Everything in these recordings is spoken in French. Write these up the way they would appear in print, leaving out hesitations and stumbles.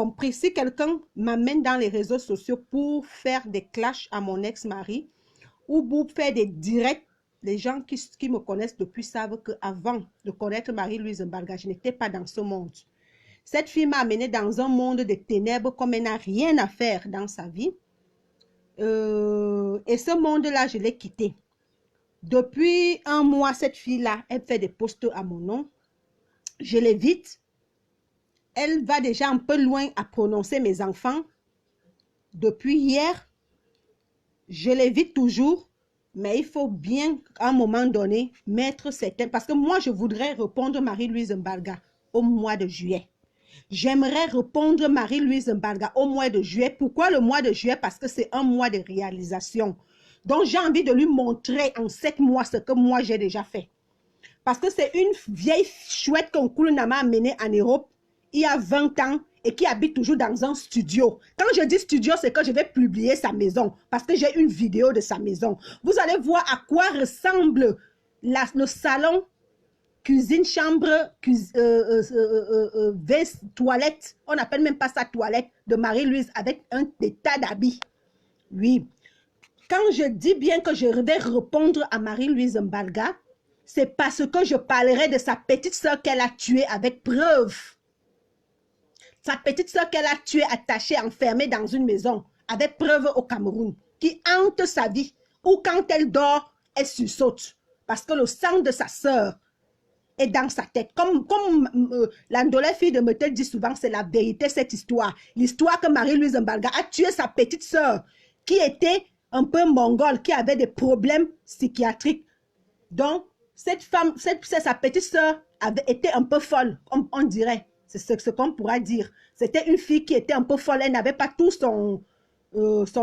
compris. Si quelqu'un m'amène dans les réseaux sociaux pour faire des clashs à mon ex-mari ou pour faire des directs, les gens qui me connaissent depuis savent qu'avant de connaître Marie-Louise Mbarga, je n'étais pas dans ce monde. Cette fille m'a amenée dans un monde de ténèbres comme elle n'a rien à faire dans sa vie. Et ce monde-là, je l'ai quitté. Depuis un mois, cette fille-là, elle fait des posts à mon nom. Je l'évite. Elle va déjà un peu loin à prononcer mes enfants. Depuis hier, je l'évite toujours. Mais il faut bien, à un moment donné, mettre certaines... Parce que moi, je voudrais répondre Marie-Louise Mbarga au mois de juillet. J'aimerais répondre Marie-Louise Mbarga au mois de juillet. Pourquoi le mois de juillet? Parce que c'est un mois de réalisation. Donc, j'ai envie de lui montrer en 7 mois ce que moi, j'ai déjà fait. Parce que c'est une vieille chouette qu'on m'a amenée en Europe il y a 20 ans et qui habite toujours dans un studio. Quand je dis studio, c'est que je vais publier sa maison parce que j'ai une vidéo de sa maison. Vous allez voir à quoi ressemble le salon, cuisine, chambre, toilette. On n'appelle même pas ça toilette de Marie-Louise avec des tas d'habits. Oui. Quand je dis bien que je vais répondre à Marie-Louise Mbarga, c'est parce que je parlerai de sa petite soeur qu'elle a tuée avec preuve. Sa petite soeur qu'elle a tuée, attachée, enfermée dans une maison, avec preuve au Cameroun, qui hante sa vie, ou quand elle dort, elle sursaute. Parce que le sang de sa soeur est dans sa tête. Comme l'Andolé fille de Metel dit souvent, c'est la vérité, cette histoire. L'histoire que Marie-Louise Mbarga a tué sa petite soeur, qui était un peu mongole, qui avait des problèmes psychiatriques. Donc, cette femme, sa petite soeur avait été un peu folle, comme on dirait. C'est ce qu'on pourra dire. C'était une fille qui était un peu folle. Elle n'avait pas tout son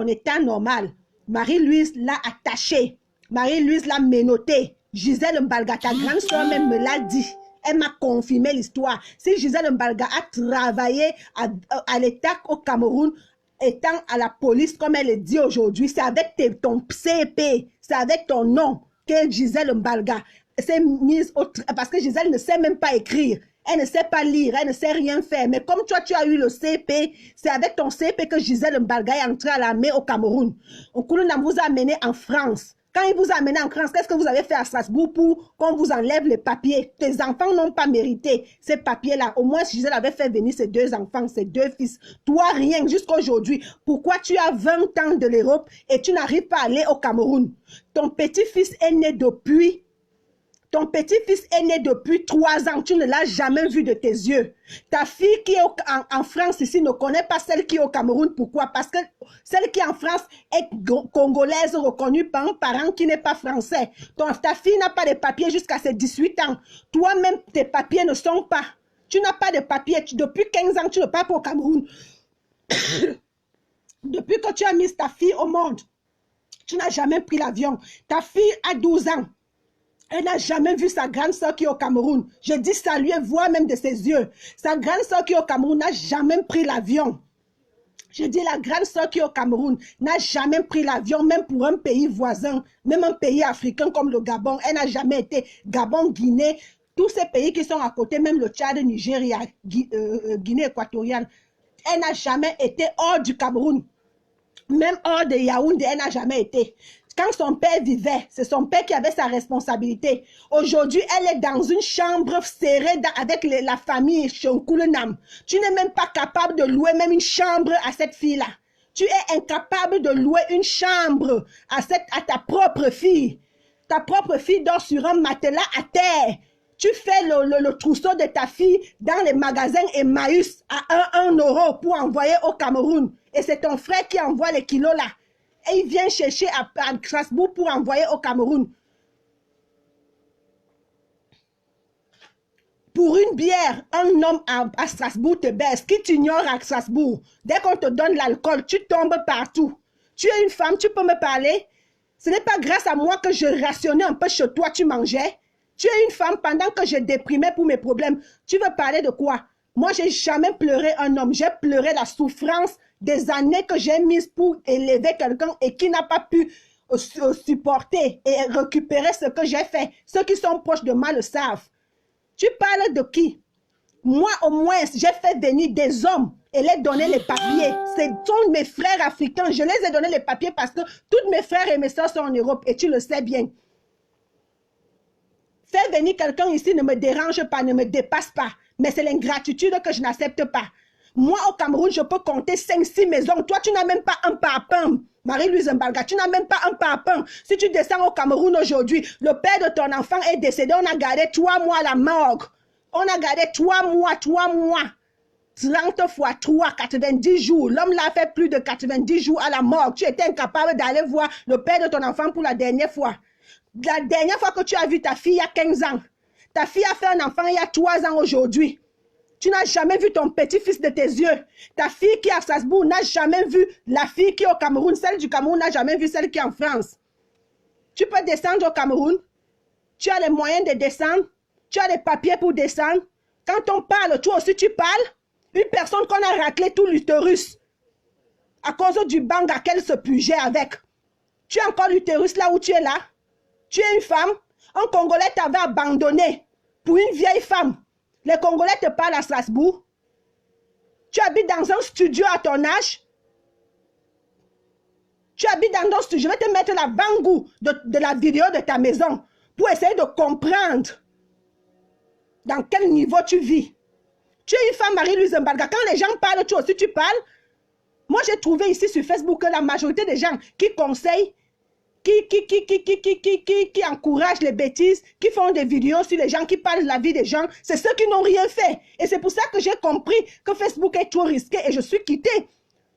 état normal. Marie-Louise l'a attachée. Marie-Louise l'a menottée. Gisèle Mbarga, ta grande soeur même me l'a dit. Elle m'a confirmé l'histoire. Si Gisèle Mbarga a travaillé à l'État au Cameroun, étant à la police, comme elle le dit aujourd'hui, c'est avec ton CP, c'est avec ton nom que Gisèle Mbarga s'est mise parce que Gisèle ne sait même pas écrire. Elle ne sait pas lire, elle ne sait rien faire. Mais comme toi, tu as eu le CP, c'est avec ton CP que Gisèle Mbarga est entrée à l'armée au Cameroun. Nkulunam vous a amené en France. Quand il vous a amené en France, qu'est-ce que vous avez fait à Strasbourg pour qu'on vous enlève les papiers? Tes enfants n'ont pas mérité ces papiers-là. Au moins, Gisèle avait fait venir ses 2 enfants, ses 2 fils. Toi, rien, jusqu'à aujourd'hui. Pourquoi tu as 20 ans de l'Europe et tu n'arrives pas à aller au Cameroun? Ton petit-fils est né depuis... Ton petit-fils est né depuis 3 ans. Tu ne l'as jamais vu de tes yeux. Ta fille qui est en France ici ne connaît pas celle qui est au Cameroun. Pourquoi? Parce que celle qui est en France est congolaise reconnue par un parent qui n'est pas français. Ta fille n'a pas de papiers jusqu'à ses 18 ans. Toi-même, tes papiers ne sont pas. Tu n'as pas de papiers. Depuis 15 ans, tu ne pars pas au Cameroun. Depuis que tu as mis ta fille au monde, tu n'as jamais pris l'avion. Ta fille a 12 ans. Elle n'a jamais vu sa grande soeur qui est au Cameroun. Je dis saluer, voir même de ses yeux. Sa grande soeur qui est au Cameroun n'a jamais pris l'avion. Je dis la grande soeur qui est au Cameroun n'a jamais pris l'avion, même pour un pays voisin, même un pays africain comme le Gabon. Elle n'a jamais été Gabon, Guinée, tous ces pays qui sont à côté, même le Tchad, Nigeria, Guinée équatoriale. Elle n'a jamais été hors du Cameroun. Même hors de Yaoundé, elle n'a jamais été. Quand son père vivait, c'est son père qui avait sa responsabilité. Aujourd'hui, elle est dans une chambre serrée avec la famille Shonkulunam. Tu n'es même pas capable de louer même une chambre à cette fille-là. Tu es incapable de louer une chambre à ta propre fille. Ta propre fille dort sur un matelas à terre. Tu fais le trousseau de ta fille dans les magasins Emmaüs à 1 euro pour envoyer au Cameroun. Et c'est ton frère qui envoie les kilos là. Et il vient chercher à Strasbourg pour envoyer au Cameroun. Pour une bière, un homme à Strasbourg te baisse. Qui t'ignore à Strasbourg? Dès qu'on te donne l'alcool, tu tombes partout. Tu es une femme, tu peux me parler? Ce n'est pas grâce à moi que je rationnais un peu chez toi, tu mangeais. Tu es une femme pendant que je déprimais pour mes problèmes. Tu veux parler de quoi? Moi, je n'ai jamais pleuré un homme. J'ai pleuré la souffrance des années que j'ai mises pour élever quelqu'un et qui n'a pas pu supporter et récupérer ce que j'ai fait. Ceux qui sont proches de moi le savent. Tu parles de qui? Moi, au moins, j'ai fait venir des hommes et les donner les papiers. Ce sont mes frères africains. Je les ai donné les papiers parce que tous mes frères et mes soeurs sont en Europe et tu le sais bien. Faire venir quelqu'un ici ne me dérange pas, ne me dépasse pas. Mais c'est l'ingratitude que je n'accepte pas. Moi, au Cameroun, je peux compter 5-6 maisons. Toi, tu n'as même pas un parpaing. Marie-Louise Mbalga, tu n'as même pas un parpaing. Si tu descends au Cameroun aujourd'hui, le père de ton enfant est décédé. On a gardé 3 mois à la morgue. On a gardé 3 mois. 30 fois 3, 90 jours. L'homme l'a fait plus de 90 jours à la morgue. Tu étais incapable d'aller voir le père de ton enfant pour la dernière fois. La dernière fois que tu as vu ta fille il y a 15 ans. Ta fille a fait un enfant il y a 3 ans aujourd'hui. Tu n'as jamais vu ton petit-fils de tes yeux. Ta fille qui est à Strasbourg n'a jamais vu la fille qui est au Cameroun. Celle du Cameroun n'a jamais vu celle qui est en France. Tu peux descendre au Cameroun. Tu as les moyens de descendre. Tu as les papiers pour descendre. Quand on parle, toi aussi tu parles. Une personne qu'on a raclé tout l'utérus à cause du bang à qu'elle se pugeait avec. Tu as encore l'utérus là où tu es là. Tu es une femme. Un Congolais t'avait abandonné pour une vieille femme. Les Congolais te parlent à Strasbourg. Tu habites dans un studio à ton âge. Tu habites dans un studio. Je vais te mettre la bangou de la vidéo de ta maison pour essayer de comprendre dans quel niveau tu vis. Tu es une femme, Marie-Louise Mbalga. Quand les gens parlent, toi aussi tu parles. Moi, j'ai trouvé ici sur Facebook que la majorité des gens qui conseillent, qui encouragent les bêtises, qui font des vidéos sur les gens, qui parlent de la vie des gens, c'est ceux qui n'ont rien fait. Et c'est pour ça que j'ai compris que Facebook est trop risqué et je suis quittée.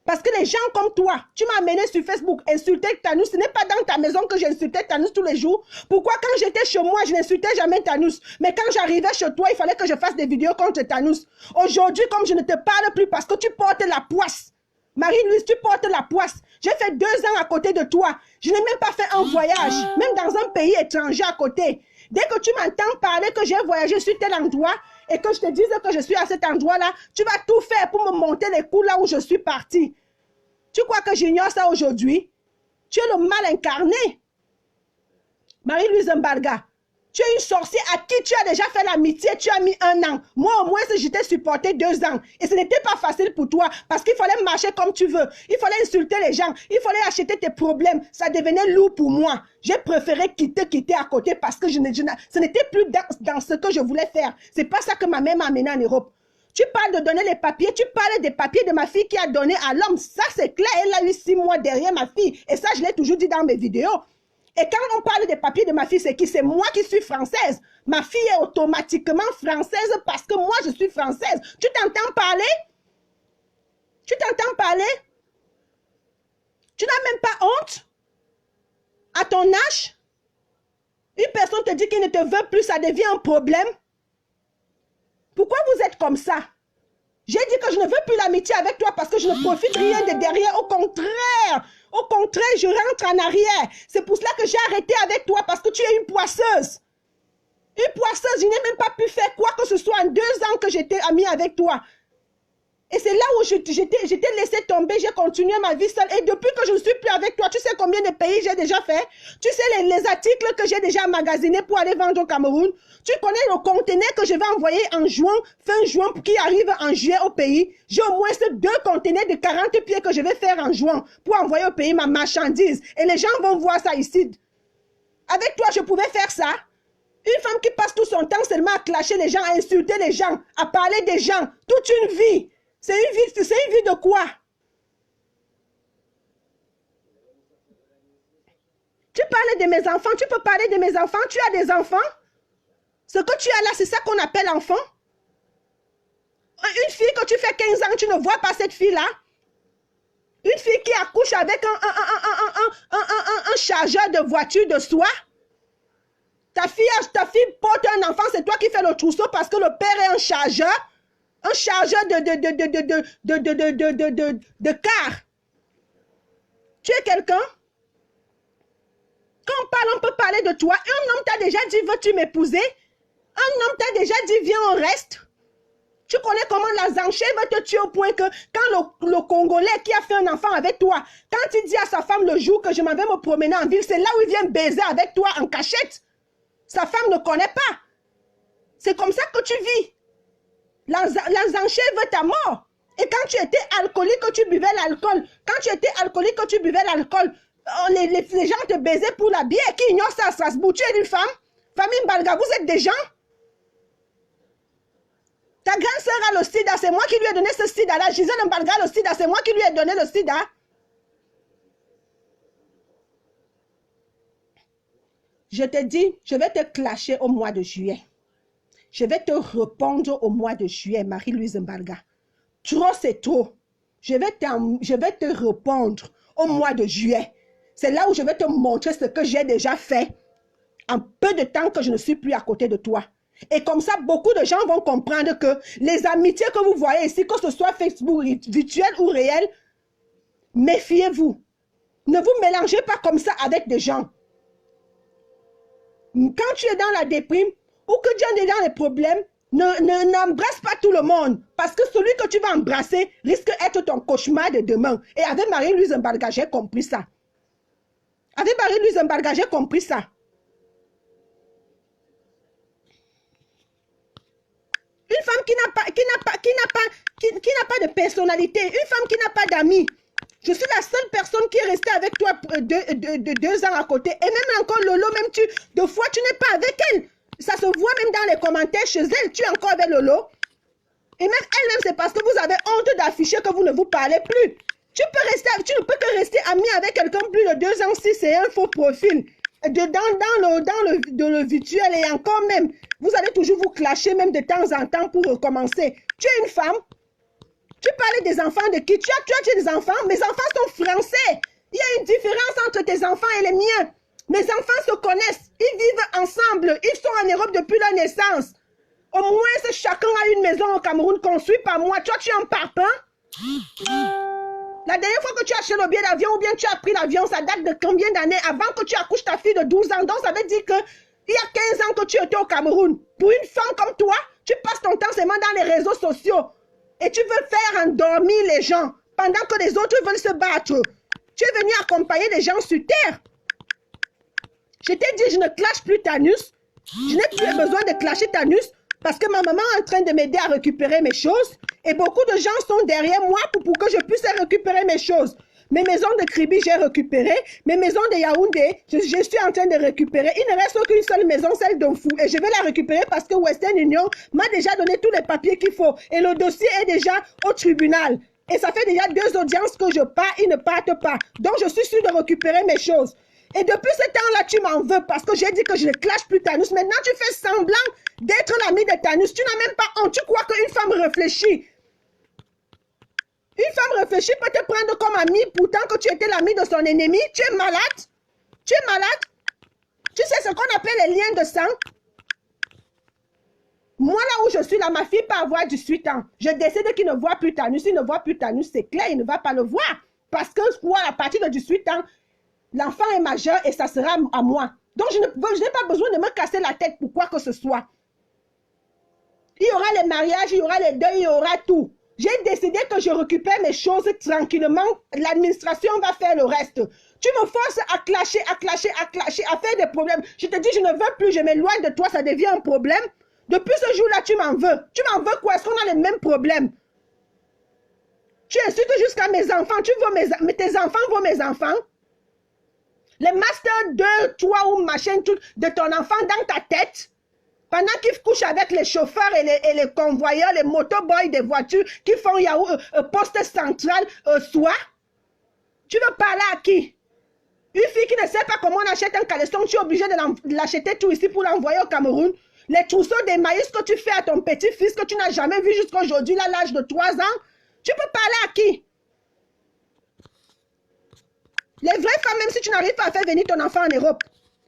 Parce que les gens comme toi, tu m'as amené sur Facebook, insulter Tanous. Ce n'est pas dans ta maison que j'insultais Tanous tous les jours. Pourquoi quand j'étais chez moi, je n'insultais jamais Tanous? Mais quand j'arrivais chez toi, il fallait que je fasse des vidéos contre Tanous. Aujourd'hui, comme je ne te parle plus parce que tu portes la poisse. Marie-Louise, tu portes la poisse. J'ai fait 2 ans à côté de toi. Je n'ai même pas fait un voyage, même dans un pays étranger à côté. Dès que tu m'entends parler que j'ai voyagé sur tel endroit et que je te dise que je suis à cet endroit-là, tu vas tout faire pour me monter les coups là où je suis partie. Tu crois que j'ignore ça aujourd'hui? Tu es le mal incarné. Marie-Louise Mbalga, tu es une sorcière à qui tu as déjà fait l'amitié, tu as mis 1 an. Moi, au moins, je t'ai supporté 2 ans. Et ce n'était pas facile pour toi parce qu'il fallait marcher comme tu veux. Il fallait insulter les gens. Il fallait acheter tes problèmes. Ça devenait lourd pour moi. J'ai préféré quitter à côté parce que ce n'était plus dans ce que je voulais faire. C'est pas ça que ma mère m'a amené en Europe. Tu parles de donner les papiers, tu parles des papiers de ma fille qui a donné à l'homme. Ça, c'est clair. Elle a eu 6 mois derrière ma fille. Et ça, je l'ai toujours dit dans mes vidéos. Et quand on parle des papiers de ma fille, c'est qui? C'est moi qui suis française. Ma fille est automatiquement française parce que moi, je suis française. Tu t'entends parler? Tu t'entends parler? Tu n'as même pas honte? À ton âge? Une personne te dit qu'il ne te veut plus, ça devient un problème. Pourquoi vous êtes comme ça? J'ai dit que je ne veux plus l'amitié avec toi parce que je ne profite rien de derrière. Au contraire, je rentre en arrière. C'est pour cela que j'ai arrêté avec toi parce que tu es une poisseuse. Une poisseuse, je n'ai même pas pu faire quoi que ce soit en 2 ans que j'étais amie avec toi. Et c'est là où j'étais laissé tomber, j'ai continué ma vie seule. Et depuis que je ne suis plus avec toi, tu sais combien de pays j'ai déjà fait? Tu sais les articles que j'ai déjà emmagasinés pour aller vendre au Cameroun? Tu connais le conteneur que je vais envoyer en juin, fin juin, qui arrive en juillet au pays? J'ai au moins 2 conteneurs de 40 pieds que je vais faire en juin pour envoyer au pays ma marchandise. Et les gens vont voir ça ici. Avec toi, je pouvais faire ça. Une femme qui passe tout son temps seulement à clasher les gens, à insulter les gens, à parler des gens, toute une vie. C'est une vie de quoi? Tu parles de mes enfants, tu peux parler de mes enfants, tu as des enfants? Ce que tu as là, c'est ça qu'on appelle enfant? Une fille que tu fais 15 ans, tu ne vois pas cette fille-là? Une fille qui accouche avec un chargeur de voiture de soie? Ta fille porte un enfant, c'est toi qui fais le trousseau parce que le père est un chargeur de car. Tu es quelqu'un? Quand on parle, on peut parler de toi. Un homme t'a déjà dit, veux-tu m'épouser? Un homme t'a déjà dit, viens, on reste. Tu connais comment la Zanché va te tuer au point que quand le Congolais qui a fait un enfant avec toi, quand il dit à sa femme le jour que je m'en vais me promener en ville, c'est là où il vient baiser avec toi en cachette. Sa femme ne connaît pas. C'est comme ça que tu vis. La Zanché veut ta mort. Et quand tu étais alcoolique, que tu buvais l'alcool, quand tu étais alcoolique, que tu buvais l'alcool, les gens te baisaient pour la bière. Qui ignore ça à Strasbourg? Tu es une femme? Famille Mbalga, vous êtes des gens? Ta grande sœur a le sida, c'est moi qui lui ai donné ce sida-là. Gisèle Mbalga a le sida, c'est moi qui lui ai donné le sida. Je te dis, je vais te clasher au mois de juillet. Je vais te répondre au mois de juillet, Marie-Louise Mbalga. Trop, c'est trop. Je vais te répondre au mois de juillet. C'est là où je vais te montrer ce que j'ai déjà fait en peu de temps que je ne suis plus à côté de toi. Et comme ça, beaucoup de gens vont comprendre que les amitiés que vous voyez ici, que ce soit Facebook, virtuel ou réel, méfiez-vous. Ne vous mélangez pas comme ça avec des gens. Quand tu es dans la déprime ou que tu es dans les problèmes, n'embrasse pas tout le monde. Parce que celui que tu vas embrasser risque d'être ton cauchemar de demain. Et avec Marie-Louise Mbalga, j'ai compris ça. Avec Marie-Louise Mbalga, j'ai compris ça. Une femme qui n'a pas de personnalité, une femme qui n'a pas d'amis. Je suis la seule personne qui est restée avec toi de 2 ans à côté. Et même encore Lolo, même deux fois tu n'es pas avec elle. Ça se voit même dans les commentaires chez elle, tu es encore avec Lolo. Et même elle-même, c'est parce que vous avez honte d'afficher que vous ne vous parlez plus. Tu ne peux que rester ami avec quelqu'un plus de 2 ans si c'est un faux profil. Dans le virtuel et encore même, vous allez toujours vous clasher même de temps en temps pour recommencer. Tu es une femme. Tu parlais des enfants de qui? Tu as des enfants? Mes enfants sont français. Il y a une différence entre tes enfants et les miens. Mes enfants se connaissent. Ils vivent ensemble. Ils sont en Europe depuis leur naissance. Au moins, chacun a une maison au Cameroun construite par moi. Toi, tu es un parpaing? La dernière fois que tu as acheté le billet d'avion ou bien tu as pris l'avion, ça date de combien d'années avant que tu accouches ta fille de 12 ans? Donc, ça veut dire qu'il y a 15 ans que tu étais au Cameroun. Pour une femme comme toi, tu passes ton temps seulement dans les réseaux sociaux. Et tu veux faire endormir les gens pendant que les autres veulent se battre. Tu es venu accompagner les gens sur terre. Je t'ai dit, je ne clash plus Tanus. Je n'ai plus besoin de clasher Tanus parce que ma maman est en train de m'aider à récupérer mes choses. Et beaucoup de gens sont derrière moi pour que je puisse récupérer mes choses. Mes maisons de Kribi, j'ai récupéré. Mes maisons de Yaoundé, je suis en train de récupérer. Il ne reste qu'une seule maison, celle d'Onfou. Et je vais la récupérer parce que Western Union m'a déjà donné tous les papiers qu'il faut. Et le dossier est déjà au tribunal. Et ça fait déjà 2 audiences que je pars, ils ne partent pas. Donc, je suis sûre de récupérer mes choses. Et depuis ce temps-là, tu m'en veux parce que j'ai dit que je ne clash plus Tanus. Maintenant, tu fais semblant d'être l'ami de Tanus. Tu n'as même pas honte. Tu crois qu'une femme réfléchit. Une femme réfléchie peut te prendre comme amie pourtant que tu étais l'ami de son ennemi. Tu es malade. Tu es malade. Tu sais ce qu'on appelle les liens de sang. Moi, là où je suis, là, ma fille peut avoir 18 ans. Je décide qu'il ne voit plus Tanus. Il ne voit plus Tanus, c'est clair, il ne va pas le voir. Parce que, quoi, à partir de 18 ans, l'enfant est majeur et ça sera à moi. Donc, je n'ai pas besoin de me casser la tête pour quoi que ce soit. Il y aura les mariages, il y aura les deuils, il y aura tout. J'ai décidé que je récupère mes choses tranquillement. L'administration va faire le reste. Tu me forces à clasher, à faire des problèmes. Je te dis, je ne veux plus, je m'éloigne de toi, ça devient un problème. Depuis ce jour-là, tu m'en veux. Tu m'en veux quoi? Est-ce qu'on a les mêmes problèmes? Tu insultes jusqu'à mes enfants. Tes enfants vont mes enfants. Les masters 2, 3 ou machin, tout, de ton enfant dans ta tête. Pendant qu'ils couchent avec les chauffeurs et les convoyeurs, les motoboys des voitures qui font poste central soir. Tu veux parler à qui? Une fille qui ne sait pas comment on achète un caleçon, tu es obligé de l'acheter tout ici pour l'envoyer au Cameroun. Les trousseaux des maïs que tu fais à ton petit-fils que tu n'as jamais vu jusqu'à aujourd'hui, à l'âge de 3 ans, tu peux parler à qui? Les vraies femmes, même si tu n'arrives pas à faire venir ton enfant en Europe,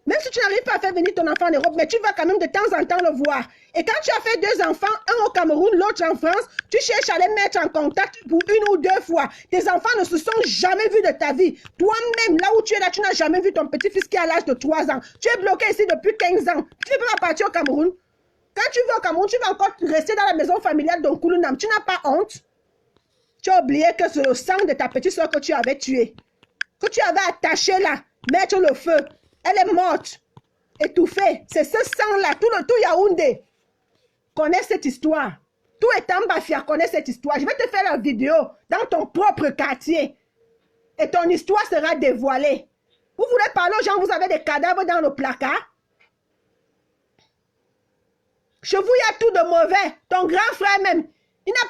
même si tu n'arrives pas à faire venir ton enfant en Europe, mais tu vas quand même de temps en temps le voir. Et quand tu as fait 2 enfants, un au Cameroun, l'autre en France, tu cherches à les mettre en contact pour 1 ou 2 fois. Tes enfants ne se sont jamais vus de ta vie. Toi-même, là où tu es là, tu n'as jamais vu ton petit-fils qui a l'âge de 3 ans. Tu es bloqué ici depuis 15 ans. Tu ne peux pas partir au Cameroun. Quand tu vas au Cameroun, tu vas encore rester dans la maison familiale d'Onkulunam. Tu n'as pas honte. Tu as oublié que c'est le sang de ta petite soeur que tu avais tué. Que tu avais attaché là, mettre le feu. Elle est morte, étouffée. C'est ce sang-là, tout Yaoundé connaît cette histoire. Tout étant Bafia connaît cette histoire. Je vais te faire la vidéo dans ton propre quartier. Et ton histoire sera dévoilée. Vous voulez parler aux gens, vous avez des cadavres dans le placard? Chez vous, il y a tout de mauvais. Ton grand frère même, il n'a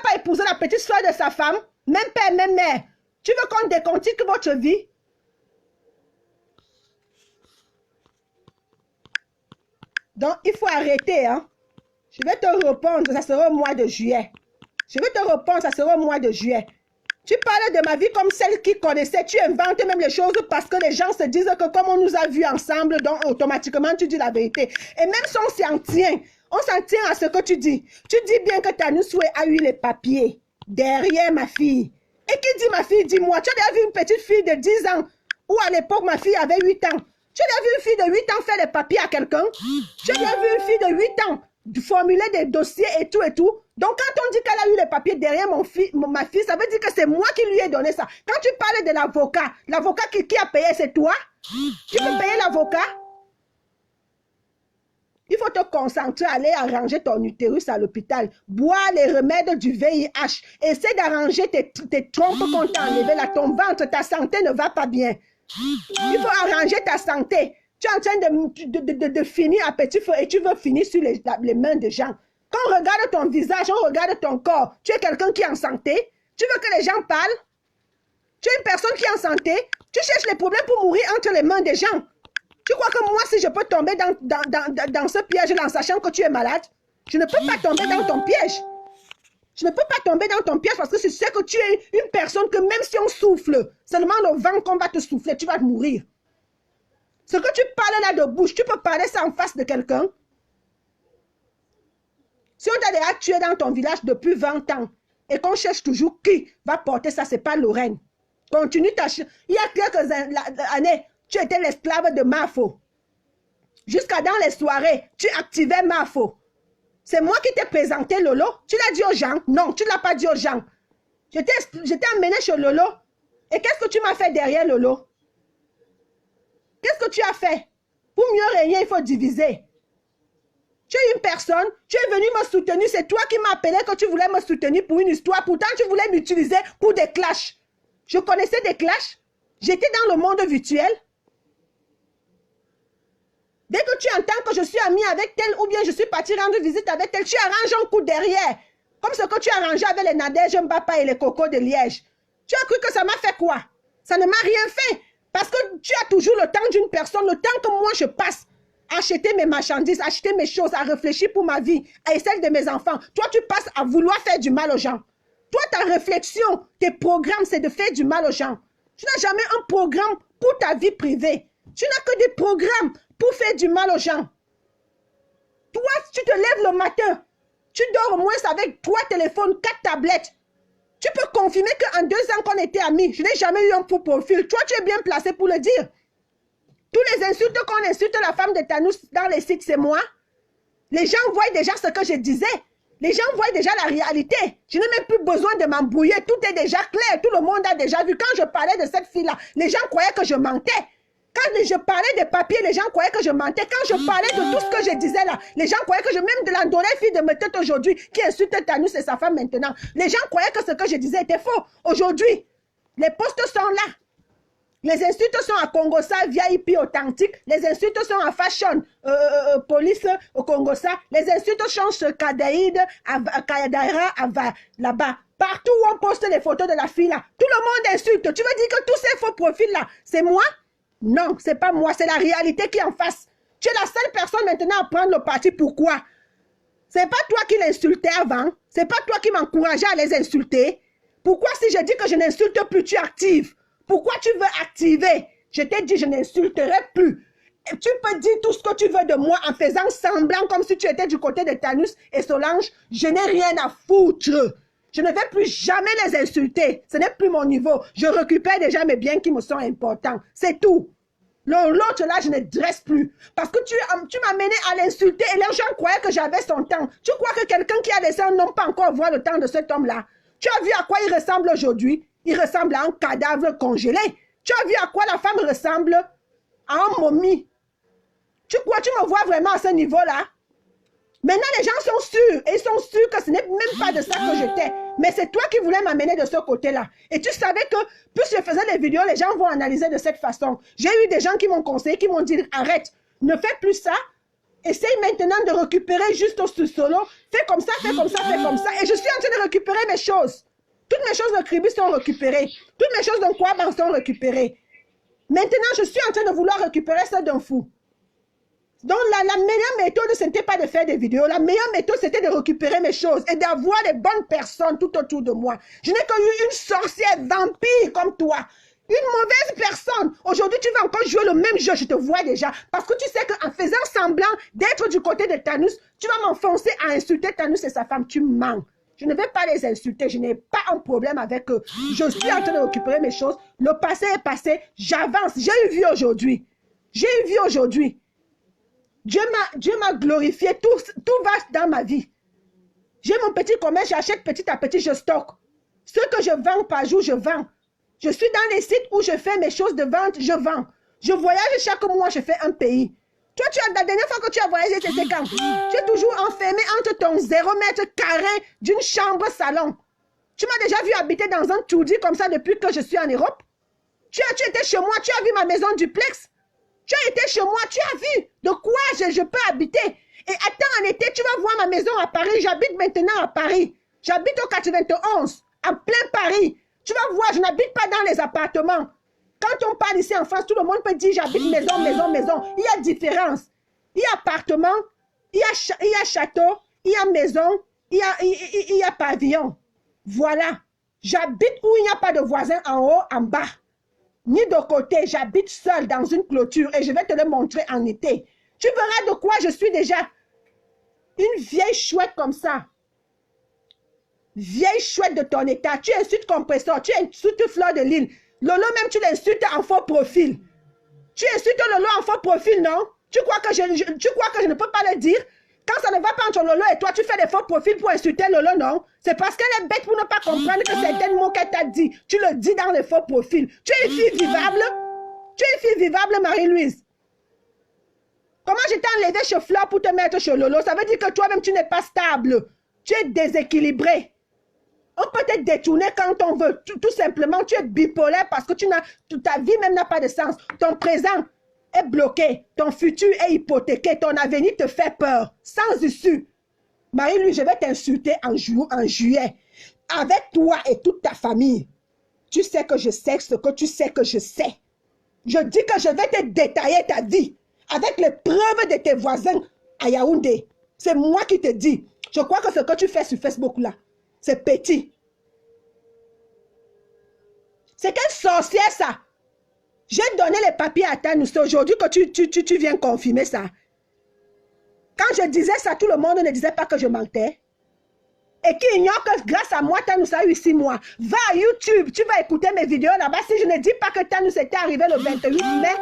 pas épousé la petite soeur de sa femme. Même père, même mère. Tu veux qu'on décontique votre vie? Donc, il faut arrêter, hein. Je vais te répondre, ça sera au mois de juillet. Je vais te répondre, ça sera au mois de juillet. Tu parles de ma vie comme celle qui connaissait. Tu inventes même les choses parce que les gens se disent que comme on nous a vus ensemble, donc automatiquement tu dis la vérité. Et même si on s'en tient à ce que tu dis. Tu dis bien que Tanousoué a eu les papiers derrière ma fille. Et qui dit ma fille, dis-moi. Tu as déjà vu une petite fille de 10 ans ou à l'époque ma fille avait 8 ans. Tu as déjà vu une fille de 8 ans faire les papiers à quelqu'un? Tu as déjà vu une fille de 8 ans formuler des dossiers et tout et tout? Donc quand on dit qu'elle a eu les papiers derrière ma fille, ça veut dire que c'est moi qui lui ai donné ça. Quand tu parles de l'avocat qui a payé, c'est toi? Tu peux payer l'avocat? Il faut te concentrer, aller arranger ton utérus à l'hôpital. Boire les remèdes du VIH. Essaie d'arranger tes trompes qu'on t'a enlevé là. Ton ventre, ta santé ne va pas bien. Il faut arranger ta santé. Tu es en train de finir à petit feu et tu veux finir sur les mains des gens. Quand on regarde ton visage, on regarde ton corps. Tu es quelqu'un qui est en santé. Tu veux que les gens parlent. Tu es une personne qui est en santé. Tu cherches les problèmes pour mourir entre les mains des gens. Tu crois que moi, si je peux tomber dans ce piège-là en sachant que tu es malade, je ne peux pas tomber dans ton piège. Je ne peux pas tomber dans ton piège parce que je sais que tu es une personne que même si on souffle, seulement le vent qu'on va te souffler, tu vas mourir. Ce que tu parles là de bouche, tu peux parler ça en face de quelqu'un. Si on t'a déjà tué dans ton village depuis 20 ans et qu'on cherche toujours qui va porter ça, ce n'est pas Lorraine. Continue ta... Il y a quelques années, tu étais l'esclave de Mafo. Jusqu'à dans les soirées, tu activais Mafo. C'est moi qui t'ai présenté Lolo. Tu l'as dit aux gens? Non, tu ne l'as pas dit aux gens. Je t'ai emmené chez Lolo. Et qu'est-ce que tu m'as fait derrière Lolo? Qu'est-ce que tu as fait? Pour mieux régner, il faut diviser. Tu es une personne, tu es venu me soutenir. C'est toi qui m'as appelé que tu voulais me soutenir pour une histoire. Pourtant, tu voulais m'utiliser pour des clashs. Je connaissais des clashs. J'étais dans le monde virtuel. Dès que tu entends que je suis amie avec tel ou bien je suis partie rendre visite avec tel, tu arranges un coup derrière. Comme ce que tu as arrangé avec les Nadège Mbapa et les Cocos de Liège. Tu as cru que ça m'a fait quoi? Ça ne m'a rien fait. Parce que tu as toujours le temps d'une personne, le temps que moi je passe à acheter mes marchandises, à acheter mes choses, à réfléchir pour ma vie et celle de mes enfants. Toi, tu passes à vouloir faire du mal aux gens. Toi, ta réflexion, tes programmes, c'est de faire du mal aux gens. Tu n'as jamais un programme pour ta vie privée. Tu n'as que des programmes pour faire du mal aux gens. Toi, tu te lèves le matin, tu dors au moins avec 3 téléphones, 4 tablettes. Tu peux confirmer qu'en 2 ans qu'on était amis, je n'ai jamais eu un faux profil. Toi, tu es bien placé pour le dire. Tous les insultes qu'on insulte la femme de Tanous dans les sites, c'est moi. Les gens voient déjà ce que je disais. Les gens voient déjà la réalité. Je n'ai même plus besoin de m'embrouiller. Tout est déjà clair. Tout le monde a déjà vu. Quand je parlais de cette fille-là, les gens croyaient que je mentais. Quand je parlais des papiers, les gens croyaient que je mentais. Quand je parlais de tout ce que je disais là, les gens croyaient que même de la donnée fille de me tête aujourd'hui, qui insulte Tanous et sa femme maintenant, les gens croyaient que ce que je disais était faux. Aujourd'hui, les postes sont là. Les insultes sont à Congosa, VIP authentique. Les insultes sont à Fashion, police au Congosa. Les insultes sont sur Kadaïd, à Kadaïra, là-bas. Partout où on poste les photos de la fille là, tout le monde insulte. Tu veux dire que tous ces faux profils là, c'est moi? Non, c'est pas moi, c'est la réalité qui est en face. Tu es la seule personne maintenant à prendre le parti. Pourquoi? C'est pas toi qui l'insultais avant. C'est pas toi qui m'encourageais à les insulter. Pourquoi si je dis que je n'insulte plus, tu actives? Pourquoi tu veux activer? Je t'ai dit, je n'insulterai plus. Et tu peux dire tout ce que tu veux de moi en faisant semblant comme si tu étais du côté de Tanous et Solange. Je n'ai rien à foutre. Je ne vais plus jamais les insulter. Ce n'est plus mon niveau. Je récupère déjà mes biens qui me sont importants. C'est tout. L'autre là, je ne dresse plus. Parce que tu m'as mené à l'insulter et les gens croyaient que j'avais son temps. Tu crois que quelqu'un qui a laissé un homme pas encore voir le temps de cet homme-là? Tu as vu à quoi il ressemble aujourd'hui? Il ressemble à un cadavre congelé. Tu as vu à quoi la femme ressemble? À un momie. Tu crois, tu me vois vraiment à ce niveau-là? Maintenant, les gens sont sûrs. Et ils sont sûrs que ce n'est même pas de ça que j'étais. Mais c'est toi qui voulais m'amener de ce côté-là. Et tu savais que plus je faisais les vidéos, les gens vont analyser de cette façon. J'ai eu des gens qui m'ont conseillé, qui m'ont dit, arrête, ne fais plus ça. Essaye maintenant de récupérer juste au sous-solo. Fais comme ça, fais comme ça, fais comme ça. Et je suis en train de récupérer mes choses. Toutes mes choses de Kribi sont récupérées. Toutes mes choses de Nkwaban sont récupérées. Maintenant, je suis en train de vouloir récupérer ça d'un fou. Donc, la meilleure méthode, ce n'était pas de faire des vidéos. La meilleure méthode, c'était de récupérer mes choses et d'avoir des bonnes personnes tout autour de moi. Je n'ai qu'une sorcière vampire comme toi. Une mauvaise personne. Aujourd'hui, tu vas encore jouer le même jeu. Je te vois déjà. Parce que tu sais qu'en faisant semblant d'être du côté de Thanos, tu vas m'enfoncer à insulter Thanos et sa femme. Tu mens. Je ne vais pas les insulter. Je n'ai pas un problème avec eux. Je suis en train de récupérer mes choses. Le passé est passé. J'avance. J'ai eu vie aujourd'hui. J'ai eu vie aujourd'hui. Dieu m'a glorifié, tout va dans ma vie. J'ai mon petit commerce, j'achète petit à petit, je stocke. Ce que je vends par jour, je vends. Je suis dans les sites où je fais mes choses de vente, je vends. Je voyage chaque mois, je fais un pays. Toi, la dernière fois que tu as voyagé, c'était quand? Tu es toujours enfermé entre ton 0 mètre carré d'une chambre salon. Tu m'as déjà vu habiter dans un toudi comme ça depuis que je suis en Europe? Tu étais chez moi, tu as vu ma maison duplex? Tu as été chez moi, tu as vu de quoi je peux habiter. Et attends, en été, tu vas voir ma maison à Paris. J'habite maintenant à Paris. J'habite au 91, en plein Paris. Tu vas voir, je n'habite pas dans les appartements. Quand on parle ici en France, tout le monde peut dire j'habite maison, maison, maison. Il y a différence. Il y a appartement, il y a château, il y a maison, il y a pavillon. Voilà. J'habite où il n'y a pas de voisins en haut, en bas. Ni de côté, j'habite seule dans une clôture et je vais te le montrer en été. Tu verras de quoi je suis déjà. Une vieille chouette comme ça. Vieille chouette de ton état. Tu insultes Compresseur, tu insultes Fleur de Lille. Lolo même, tu l'insultes en faux profil. Tu insultes Lolo en faux profil, non? Tu crois que je ne peux pas le dire? Quand ça ne va pas entre Lolo et toi, tu fais des faux profils pour insulter Lolo, non? C'est parce qu'elle est bête pour ne pas comprendre que certains mots qu'elle t'a dit, tu le dis dans les faux profils. Tu es une fille vivable? Tu es une fille vivable, Marie-Louise? Comment je t'ai enlevé chez Fleur pour te mettre chez Lolo? Ça veut dire que toi-même, tu n'es pas stable. Tu es déséquilibré. On peut te détourner quand on veut. Tout simplement, tu es bipolaire parce que ta vie même n'a pas de sens. Ton présent est bloqué. Ton futur est hypothéqué. Ton avenir te fait peur. Sans issue. Marie-Louise, je vais t'insulter en juillet. Avec toi et toute ta famille. Tu sais que je sais ce que tu sais que je sais. Je dis que je vais te détailler ta vie. Avec les preuves de tes voisins à Yaoundé. C'est moi qui te dis. Je crois que ce que tu fais sur Facebook là, c'est petit. C'est quelle sorcière ça? J'ai donné les papiers à Thanos. C'est aujourd'hui que tu viens confirmer ça. Quand je disais ça, tout le monde ne disait pas que je mentais. Et qui ignore que grâce à moi, Thanos a eu 6 mois. Va à YouTube, tu vas écouter mes vidéos là-bas. Si je ne dis pas que Thanos était arrivé le 28 mai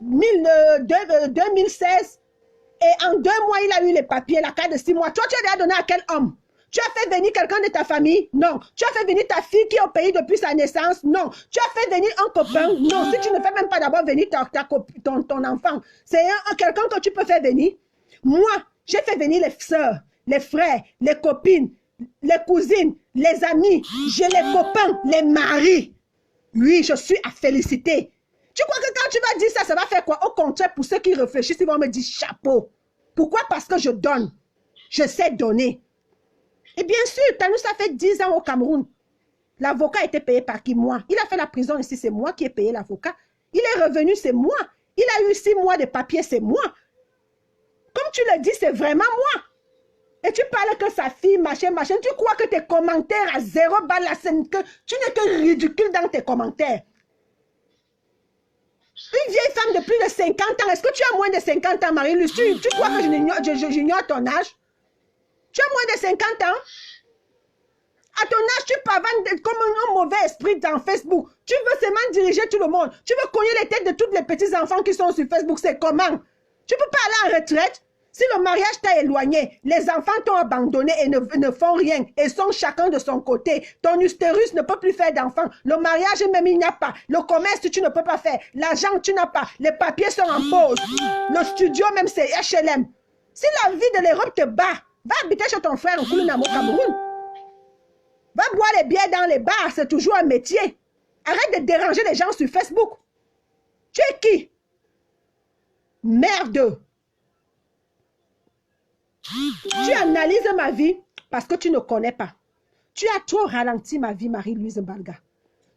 2016, et en 2 mois, il a eu les papiers, la carte de 6 mois. Toi, tu as déjà donné à quel homme? Tu as fait venir quelqu'un de ta famille? Non. Tu as fait venir ta fille qui est au pays depuis sa naissance? Non. Tu as fait venir un copain? Non. Si tu ne fais même pas d'abord venir ton enfant, c'est quelqu'un que tu peux faire venir. Moi, j'ai fait venir les sœurs, les frères, les copines, les cousines, les amis. J'ai les copains, les maris. Oui, je suis à féliciter. Tu crois que quand tu vas dire ça, ça va faire quoi? Au contraire, pour ceux qui réfléchissent, ils vont me dire chapeau. Pourquoi? Parce que je donne. Je sais donner. Et bien sûr, Thanos a fait 10 ans au Cameroun. L'avocat était payé par qui? Moi. Il a fait la prison ici, c'est moi qui ai payé l'avocat. Il est revenu, c'est moi. Il a eu 6 mois de papier, c'est moi. Comme tu le dis, c'est vraiment moi. Et tu parles que sa fille, machin, machin. Tu crois que tes commentaires à 0 balles la scène, que tu n'es que ridicule dans tes commentaires. Une vieille femme de plus de 50 ans. Est-ce que tu as moins de 50 ans, Marie-Louise? Tu crois que j'ignore ton âge? Tu as moins de 50 ans? À ton âge, tu pavanes comme un mauvais esprit dans Facebook. Tu veux seulement diriger tout le monde. Tu veux cogner les têtes de tous les petits-enfants qui sont sur Facebook. C'est comment? Tu peux pas aller en retraite? Si le mariage t'a éloigné, les enfants t'ont abandonné et ne font rien et sont chacun de son côté. Ton utérus ne peut plus faire d'enfants. Le mariage même, il n'y a pas. Le commerce, tu ne peux pas faire. L'argent, tu n'as pas. Les papiers sont en pause. Le studio même, c'est HLM. Si la vie de l'Europe te bat, va habiter chez ton frère au Koulounamo, Cameroun. Va boire les bières dans les bars, c'est toujours un métier. Arrête de déranger les gens sur Facebook. Tu es qui? Merde. Tu analyses ma vie parce que tu ne connais pas. Tu as trop ralenti ma vie, Marie-Louise Mbalga.